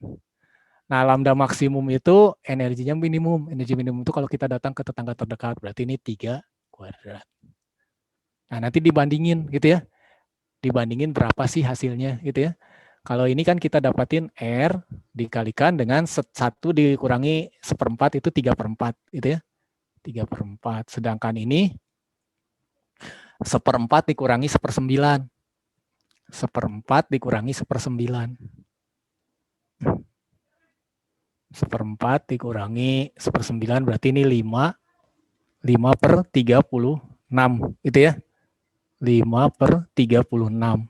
Nah, lambda maksimum itu energinya minimum. Energi minimum itu kalau kita datang ke tetangga terdekat, berarti ini 3/2. Nah, nanti dibandingin gitu ya. Dibandingin berapa sih hasilnya gitu ya. Kalau ini kan kita dapatin R dikalikan dengan 1 dikurangi 1/4 itu 3/4 gitu ya. 3/4. Sedangkan ini 1/4 dikurangi 1/9. 1/4 dikurangi 1/9. 1/4 dikurangi 1/9 berarti ini 5/36 gitu ya. 5/36.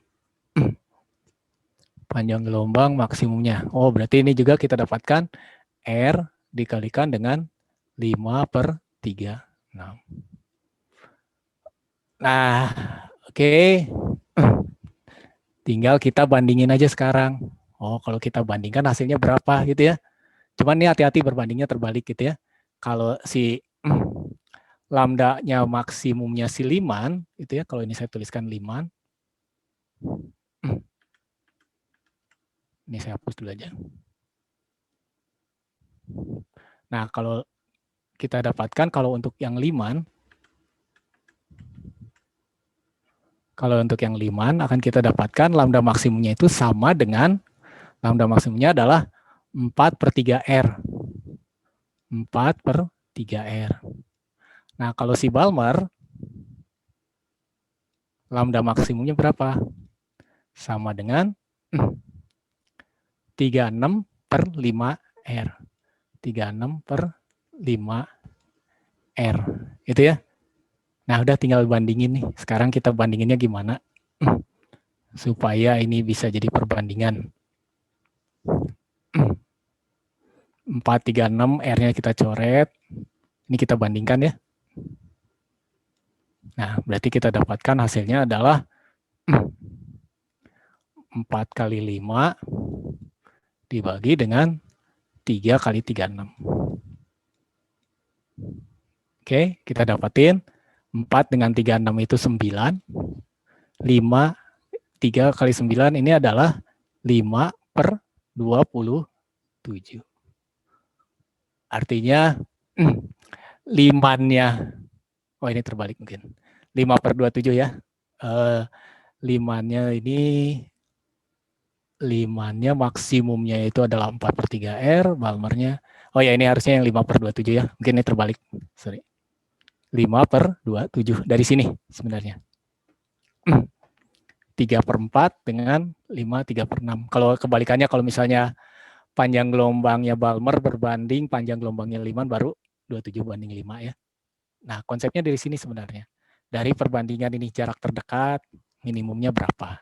Panjang gelombang maksimumnya. Oh, berarti ini juga kita dapatkan R dikalikan dengan 5/36. Nah, oke. Tinggal kita bandingin aja sekarang. Oh, kalau kita bandingkan hasilnya berapa gitu ya. Cuman ini hati-hati berbandingnya terbalik gitu ya. Kalau si lambdanya maksimumnya si Liman, gitu ya. Kalau ini saya tuliskan Liman. Ini saya hapus dulu aja. Nah, kalau kita dapatkan kalau untuk yang Liman, akan kita dapatkan lambda maksimumnya itu sama dengan lambda maksimumnya adalah 4/3R. 4/3R. Nah, kalau si Balmer, lambda maksimumnya berapa? Sama dengan 36/5R. 36/5R. Itu ya. Nah, udah tinggal bandingin nih. Sekarang kita bandinginnya gimana? Supaya ini bisa jadi perbandingan. 436 R-nya kita coret. Ini kita bandingkan ya. Nah, berarti kita dapatkan hasilnya adalah 4 kali 5 dibagi dengan 3 kali 36. Oke, kita dapatin 4 dengan 36 itu 9. 5, 3 kali 9 ini adalah 5/27. Artinya limannya, oh ini terbalik mungkin. 5/27 ya. Limannya maksimumnya itu adalah 4/3R, Balmernya. Oh ya, ini harusnya yang 5/27 ya. Mungkin ini terbalik. Sorry. 5/27 dari sini sebenarnya. 3/4 dengan 5 3/6. Kalau kebalikannya, kalau misalnya panjang gelombangnya Balmer berbanding panjang gelombangnya Liman, baru 27/5 ya. Nah, konsepnya dari sini sebenarnya. Dari perbandingan ini jarak terdekat minimumnya berapa.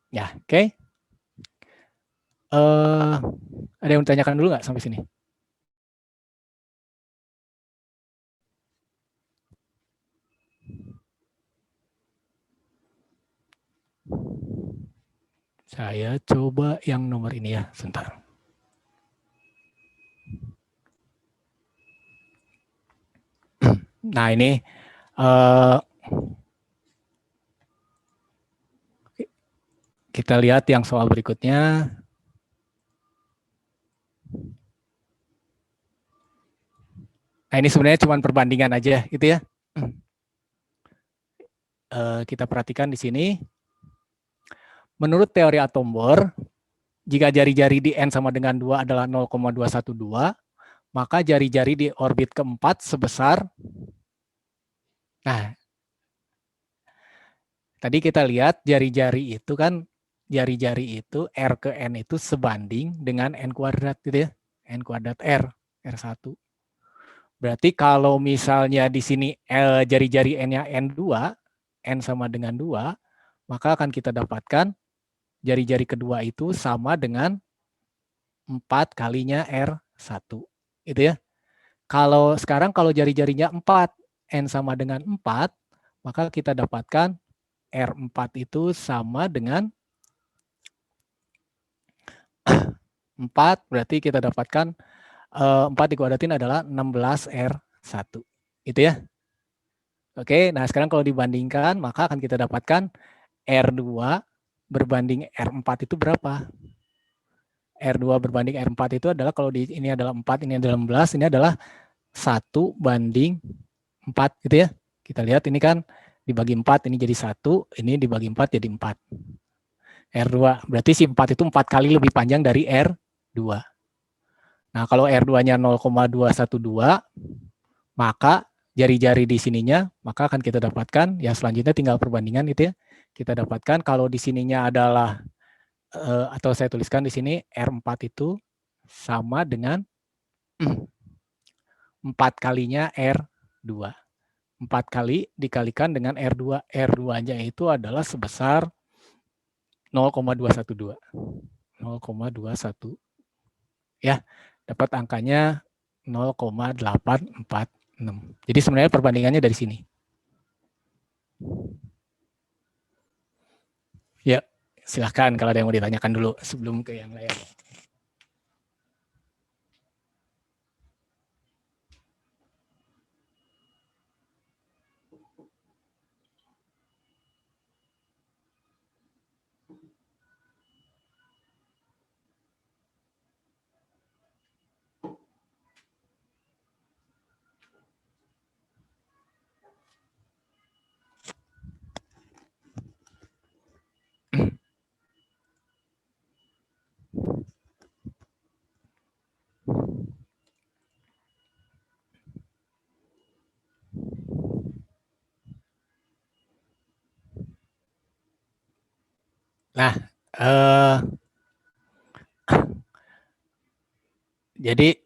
Ya, oke. Ada yang ditanyakan dulu nggak sampai sini? Saya coba yang nomor ini ya, sebentar. Nah, ini kita lihat yang soal berikutnya. Nah, ini sebenarnya cuma perbandingan aja gitu ya. Kita perhatikan di sini. Menurut teori atom Bohr, jika jari-jari di N sama dengan 2 adalah 0,212, maka jari-jari di orbit keempat sebesar, nah, tadi kita lihat jari-jari itu kan, jari-jari itu R ke N itu sebanding dengan N kuadrat gitu ya, N kuadrat R1. Berarti kalau misalnya di sini jari-jari N-nya N2, N sama dengan 2, maka akan kita dapatkan jari-jari kedua itu sama dengan 4 kalinya R1. Gitu ya. Kalau sekarang kalau jari-jarinya 4, N sama dengan 4, maka kita dapatkan R4 itu sama dengan 4, berarti kita dapatkan 4 dikuadratin adalah 16R1. Itu ya. Oke, nah sekarang kalau dibandingkan, maka akan kita dapatkan R2 berbanding R4 itu berapa? R2 berbanding R4 itu adalah, kalau di ini adalah 4, ini adalah 16, ini adalah 1/4 gitu ya. Kita lihat ini kan dibagi 4, ini jadi 1, ini dibagi 4 jadi 4. R2, berarti si 4 itu 4 kali lebih panjang dari R2. Nah, kalau R2-nya 0,212, maka jari-jari di sininya, maka akan kita dapatkan, ya selanjutnya tinggal perbandingan itu ya. Kita dapatkan kalau di sininya adalah, atau saya tuliskan di sini, R4 itu sama dengan 4 kalinya R2. 4 kali dikalikan dengan R2. R2-nya itu adalah sebesar 0,212. 0,21. Ya, dapat angkanya 0,846. Jadi sebenarnya perbandingannya dari sini. Ya, silahkan kalau ada yang mau ditanyakan dulu sebelum ke yang lain. Nah, eh, jadi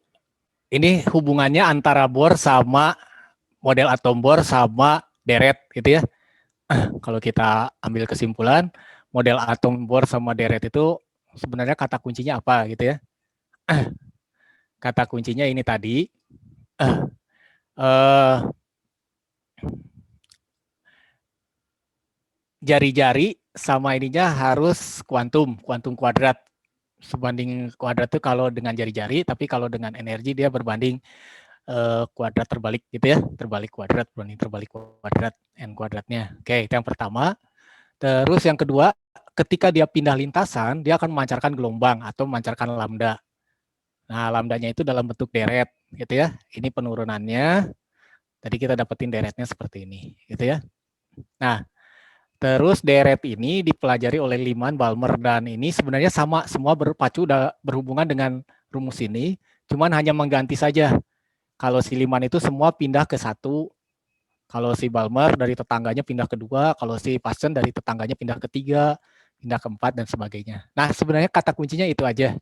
ini hubungannya antara bor sama model atom bor sama deret gitu ya. Kalau kita ambil kesimpulan, model atom bor sama deret itu sebenarnya kata kuncinya apa gitu ya. Kata kuncinya ini tadi, jari-jari sama ininya harus kuantum kuadrat. Sebanding kuadrat itu kalau dengan jari-jari, tapi kalau dengan energi dia berbanding kuadrat terbalik gitu ya, terbalik kuadrat, berbanding terbalik kuadrat, n kuadratnya. Oke, itu yang pertama. Terus yang kedua, ketika dia pindah lintasan, dia akan memancarkan gelombang atau memancarkan lambda. Nah, lambdanya itu dalam bentuk deret, gitu ya. Ini penurunannya. Tadi kita dapetin deretnya seperti ini, gitu ya. Nah, terus deret ini dipelajari oleh Lyman, Balmer, dan ini sebenarnya sama, semua berpacu berhubungan dengan rumus ini, cuman hanya mengganti saja. Kalau si Lyman itu semua pindah ke satu, kalau si Balmer dari tetangganya pindah ke dua, kalau si Paschen dari tetangganya pindah ke tiga, pindah ke empat, dan sebagainya. Nah, sebenarnya kata kuncinya itu aja.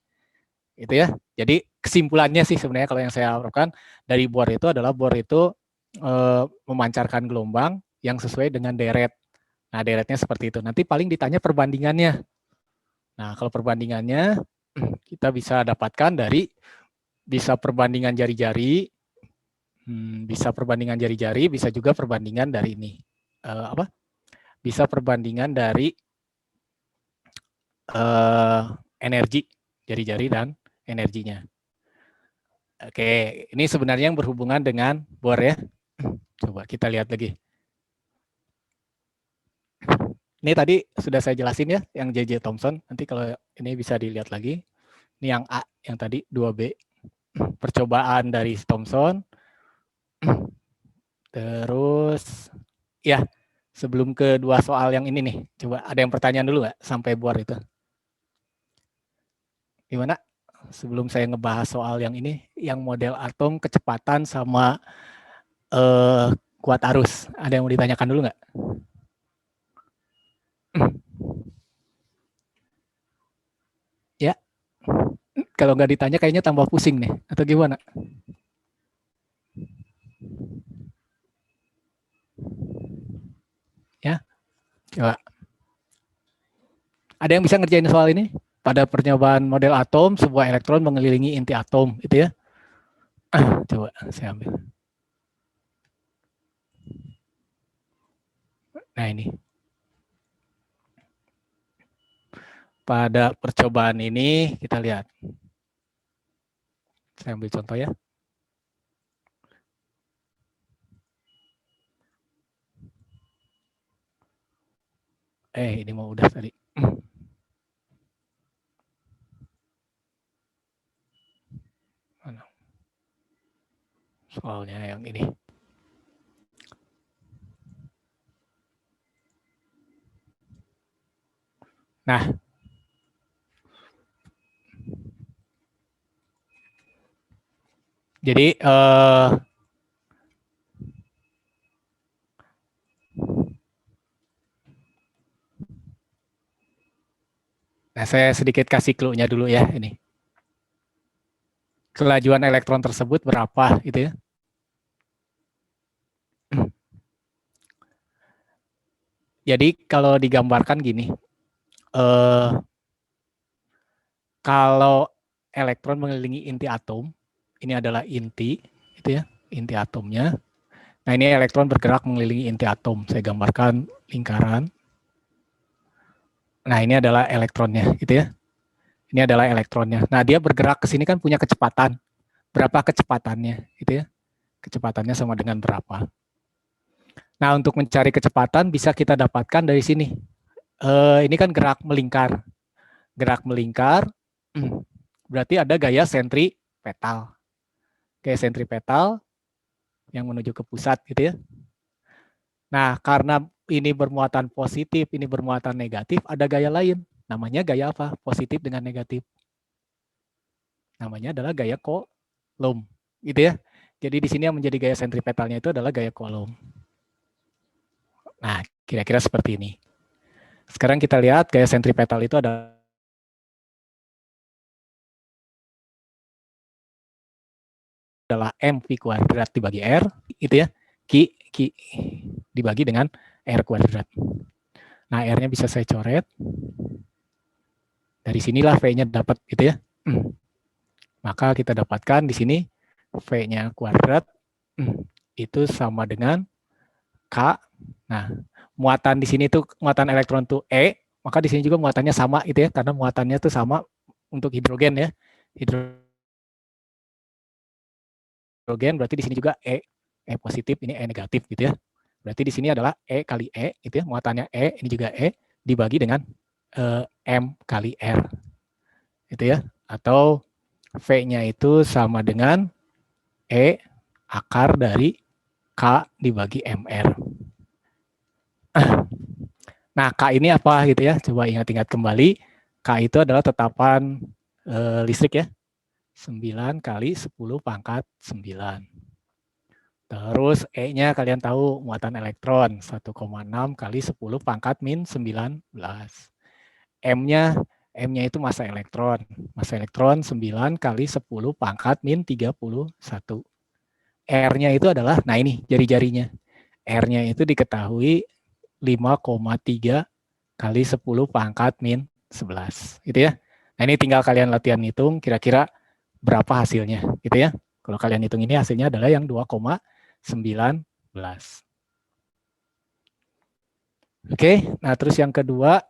Itu ya. Jadi kesimpulannya sih sebenarnya kalau yang saya harapkan dari bor itu adalah bor itu memancarkan gelombang yang sesuai dengan deret. Nah, deretnya seperti itu. Nanti paling ditanya perbandingannya. Nah, kalau perbandingannya kita bisa dapatkan dari bisa perbandingan jari-jari, bisa perbandingan jari-jari, bisa juga perbandingan dari ini. Bisa perbandingan dari energi jari-jari dan energinya. Oke, ini sebenarnya yang berhubungan dengan bor ya. Coba kita lihat lagi. Ini tadi sudah saya jelasin ya, yang J.J. Thomson. Nanti kalau ini bisa dilihat lagi. Ini yang A, yang tadi 2B. Percobaan dari Thomson. Terus, ya, sebelum kedua soal yang ini nih. Coba ada yang pertanyaan dulu nggak sampai bor itu? Gimana? Sebelum saya ngebahas soal yang ini, yang model atom, kecepatan, sama kuat arus. Ada yang mau ditanyakan dulu nggak? Ya, kalau nggak ditanya kayaknya tambah pusing nih, atau gimana? Ya, coba. Ada yang bisa ngerjain soal ini? Pada percobaan model atom, sebuah elektron mengelilingi inti atom, itu ya. Coba saya ambil. Nah ini. Pada percobaan ini kita lihat. Saya ambil contoh ya. Ini mau udah tadi. Mana? Soalnya yang ini. Nah, jadi nah saya sedikit kasih clue-nya dulu ya ini. Kelajuan elektron tersebut berapa gitu ya. Jadi kalau digambarkan gini, kalau elektron mengelilingi inti atom, ini adalah inti, itu ya, inti atomnya. Nah ini elektron bergerak mengelilingi inti atom. Saya gambarkan lingkaran. Nah ini adalah elektronnya, gitu ya. Ini adalah elektronnya. Nah dia bergerak ke sini kan punya kecepatan. Berapa kecepatannya, gitu ya? Kecepatannya sama dengan berapa? Nah untuk mencari kecepatan bisa kita dapatkan dari sini. Ini kan gerak melingkar. Gerak melingkar, berarti ada gaya sentripetal. Gaya sentripetal yang menuju ke pusat, gitu ya. Nah, karena ini bermuatan positif, ini bermuatan negatif, ada gaya lain. Namanya gaya apa? Positif dengan negatif. Namanya adalah gaya Coulomb, gitu ya. Jadi di sini yang menjadi gaya sentripetalnya itu adalah gaya Coulomb. Nah, kira-kira seperti ini. Sekarang kita lihat gaya sentripetal itu adalah mv kuadrat dibagi r, itu ya, Q dibagi dengan r kuadrat. Nah, r-nya bisa saya coret. Dari sinilah v-nya dapat, gitu ya. Maka kita dapatkan di sini v-nya kuadrat itu sama dengan K. Nah, muatan di sini tuh muatan elektron tuh E, maka di sini juga muatannya sama itu ya, karena muatannya tuh sama untuk hidrogen ya. Hidrogen berarti di sini juga E positif, ini E negatif gitu ya. Berarti di sini adalah E kali E gitu ya, muatannya E, ini juga E dibagi dengan M kali R. Itu ya. Atau V-nya itu sama dengan E akar dari K dibagi MR. Nah, K ini apa gitu ya? Coba ingat-ingat kembali. K itu adalah tetapan listrik ya. 9 kali 10 pangkat 9. Terus E-nya kalian tahu muatan elektron 1,6 kali 10 pangkat min 19. M-nya itu massa elektron. Massa elektron 9 kali 10 pangkat min 31. R-nya itu adalah, nah ini jari-jarinya. R-nya itu diketahui 5,3 kali 10 pangkat min 11. Gitu ya. Nah ini tinggal kalian latihan hitung kira-kira berapa hasilnya. Gitu ya. Kalau kalian hitung ini hasilnya adalah yang 2,19. Oke, nah terus yang kedua,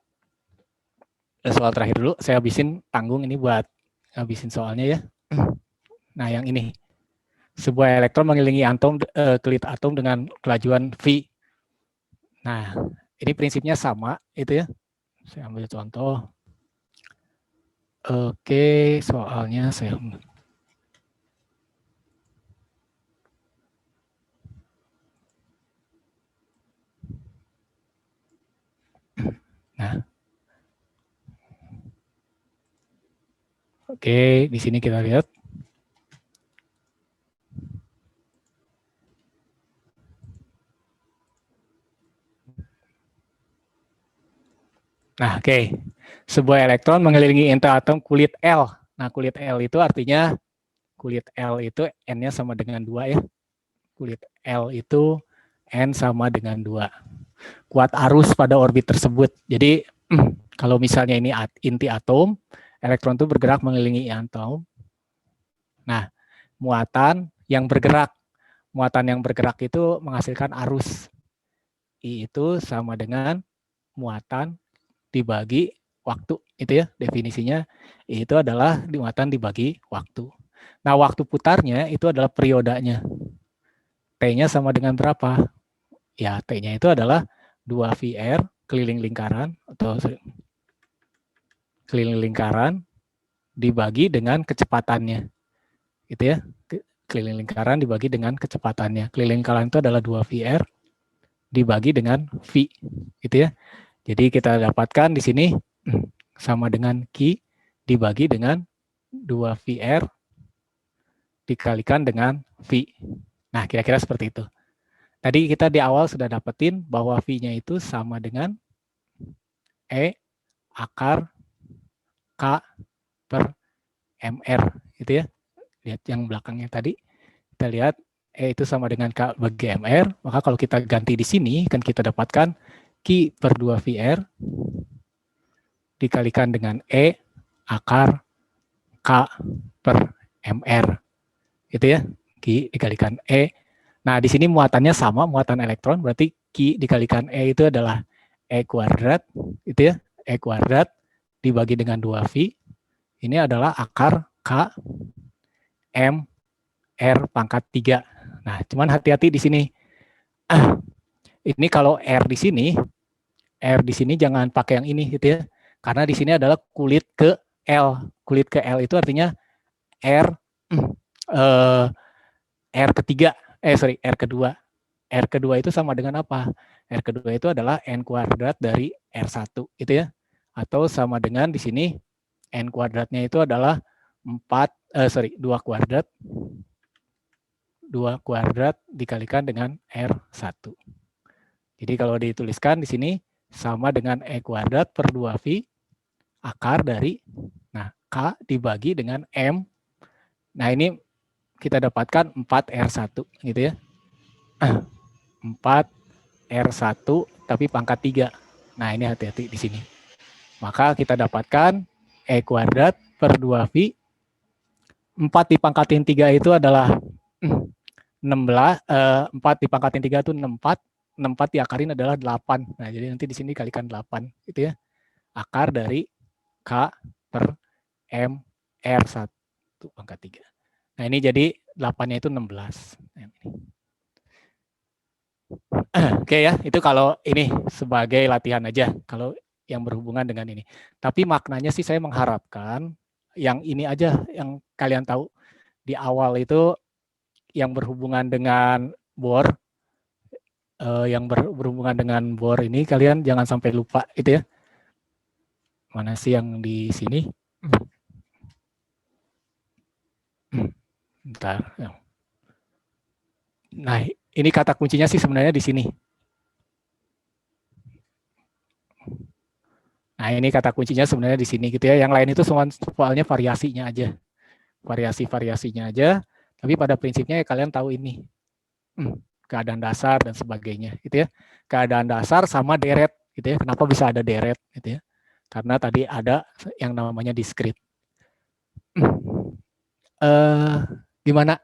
soal terakhir dulu, saya habisin tanggung ini buat habisin soalnya ya. Nah yang ini, sebuah elektron mengelilingi kelit atom dengan kelajuan V. Nah, ini prinsipnya sama, itu ya. Saya ambil contoh. Oke, soalnya saya... Nah, oke, di sini kita lihat. Nah, oke. Sebuah elektron mengelilingi inti atom kulit L. Nah, kulit L itu artinya kulit L itu N-nya sama dengan 2 ya. Kulit L itu N sama dengan 2. Kuat arus pada orbit tersebut. Jadi, kalau misalnya ini inti atom, elektron itu bergerak mengelilingi atom. Nah, muatan yang bergerak itu menghasilkan arus. I itu sama dengan muatan dibagi waktu, itu ya definisinya. I itu adalah muatan dibagi waktu. Nah, waktu putarnya itu adalah periodanya. T-nya sama dengan berapa? Ya, T-nya itu adalah 2VR keliling lingkaran atau keliling lingkaran dibagi dengan kecepatannya. Gitu ya. Keliling lingkaran dibagi dengan kecepatannya. Keliling lingkaran itu adalah 2VR dibagi dengan V. Gitu ya. Jadi kita dapatkan di sini sama dengan Q dibagi dengan 2VR dikalikan dengan V. Nah, kira-kira seperti itu. Tadi kita di awal sudah dapetin bahwa V-nya itu sama dengan E akar K per MR. Gitu ya. Lihat yang belakangnya tadi. Kita lihat E itu sama dengan K bagi MR. Maka kalau kita ganti di sini, kan kita dapatkan Q per 2VR dikalikan dengan E akar K per MR. Gitu ya. Q dikalikan E. Nah, di sini muatannya sama, muatan elektron, berarti Q dikalikan E itu adalah E kuadrat, gitu ya, E kuadrat dibagi dengan 2V, ini adalah akar K M R pangkat 3. Nah, cuman hati-hati di sini. Ini kalau R di sini jangan pakai yang ini, gitu ya, karena di sini adalah kulit ke L. Kulit ke L itu artinya R ketiga. R kedua. R kedua itu sama dengan apa? R kedua itu adalah N kuadrat dari R1, gitu ya. Atau sama dengan di sini N kuadratnya itu adalah 2 kuadrat. 2 kuadrat dikalikan dengan R1. Jadi kalau dituliskan di sini sama dengan E kuadrat per 2V akar dari, nah K dibagi dengan M. Nah ini kita dapatkan 4R1 gitu ya. 4R1 tapi pangkat 3. Nah ini hati-hati di sini. Maka kita dapatkan E kuadrat per 2V. 4 dipangkatin 3 itu adalah 16. 4 dipangkatin 3 itu 64. 64 diakarin adalah 8. Nah jadi nanti di sini kalikan 8 gitu ya. Akar dari K per M R1 pangkat 3. Nah ini jadi 8-nya itu 16. Oke ya, itu kalau ini sebagai latihan aja, kalau yang berhubungan dengan ini. Tapi maknanya sih saya mengharapkan yang ini aja yang kalian tahu di awal itu yang berhubungan dengan bor, yang berhubungan dengan bor ini kalian jangan sampai lupa itu ya. Mana sih yang di sini? Bentar. Nah, ini kata kuncinya sih sebenarnya di sini. Nah, ini kata kuncinya sebenarnya di sini gitu ya. Yang lain itu soalnya variasinya aja. Variasi-variasinya aja. Tapi pada prinsipnya ya kalian tahu ini. Keadaan dasar dan sebagainya gitu ya. Keadaan dasar sama deret gitu ya. Kenapa bisa ada deret gitu ya? Karena tadi ada yang namanya diskrit. Gimana?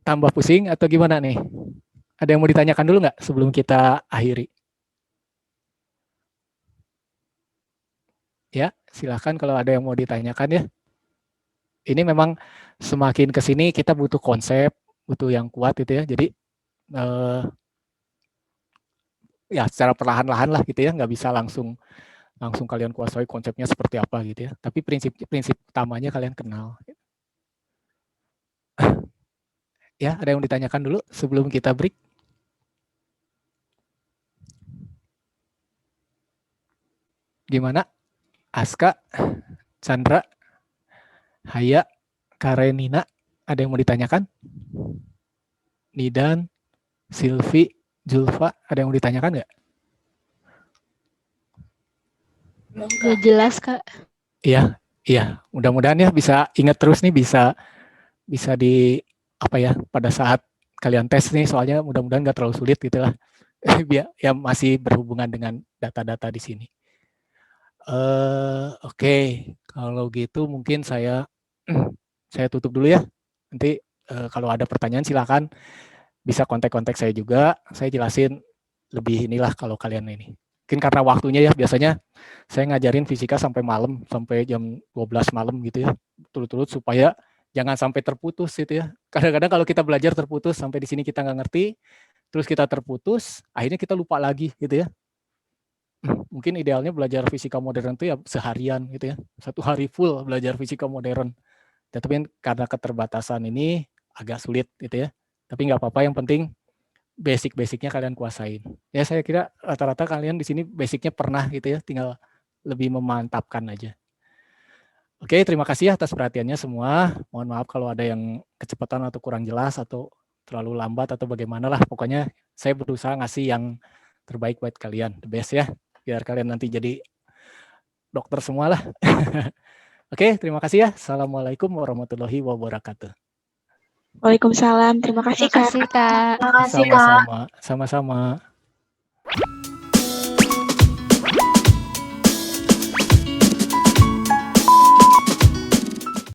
Tambah pusing atau gimana nih? Ada yang mau ditanyakan dulu nggak sebelum kita akhiri? Ya, silahkan kalau ada yang mau ditanyakan ya. Ini memang semakin ke sini kita butuh konsep, butuh yang kuat gitu ya. Jadi ya secara perlahan-lahan lah gitu ya, nggak bisa langsung kalian kuasai konsepnya seperti apa gitu ya. Tapi prinsip utamanya kalian kenal. Ya, ada yang ditanyakan dulu sebelum kita break? Gimana? Aska, Chandra, Haya, Karenina, ada yang mau ditanyakan? Nidan, Silvi, Julfa, ada yang mau ditanyakan nggak? Nggak jelas, Kak. Iya, iya. Mudah-mudahan ya bisa ingat terus nih, bisa di apa ya pada saat kalian tes nih, soalnya mudah-mudahan nggak terlalu sulit gitu lah. Biar ya masih berhubungan dengan data-data di sini. Oke, kalau gitu mungkin saya tutup dulu ya. Nanti kalau ada pertanyaan silakan bisa kontak-kontak saya juga. Saya jelasin lebih inilah kalau kalian ini. Mungkin karena waktunya ya, biasanya saya ngajarin fisika sampai malam, sampai jam 12 malam gitu ya, turut-turut supaya jangan sampai terputus gitu ya. Kadang-kadang kalau kita belajar terputus, sampai di sini kita nggak ngerti, terus kita terputus, akhirnya kita lupa lagi gitu ya. Mungkin idealnya belajar fisika modern itu ya seharian gitu ya, 1 hari full belajar fisika modern. Tapi karena keterbatasan ini agak sulit gitu ya. Tapi nggak apa-apa, yang penting basic-basicnya kalian kuasain. Ya saya kira rata-rata kalian di sini basicnya pernah gitu ya, tinggal lebih memantapkan aja. Oke, terima kasih atas perhatiannya semua. Mohon maaf kalau ada yang kecepatan atau kurang jelas atau terlalu lambat atau bagaimana lah. Pokoknya saya berusaha ngasih yang terbaik buat kalian, the best ya. Biar kalian nanti jadi dokter semua lah. Oke, terima kasih ya. Assalamualaikum warahmatullahi wabarakatuh. Waalaikumsalam. Terima kasih, Kak. Makasih, Kak. Sama-sama. Sama-sama.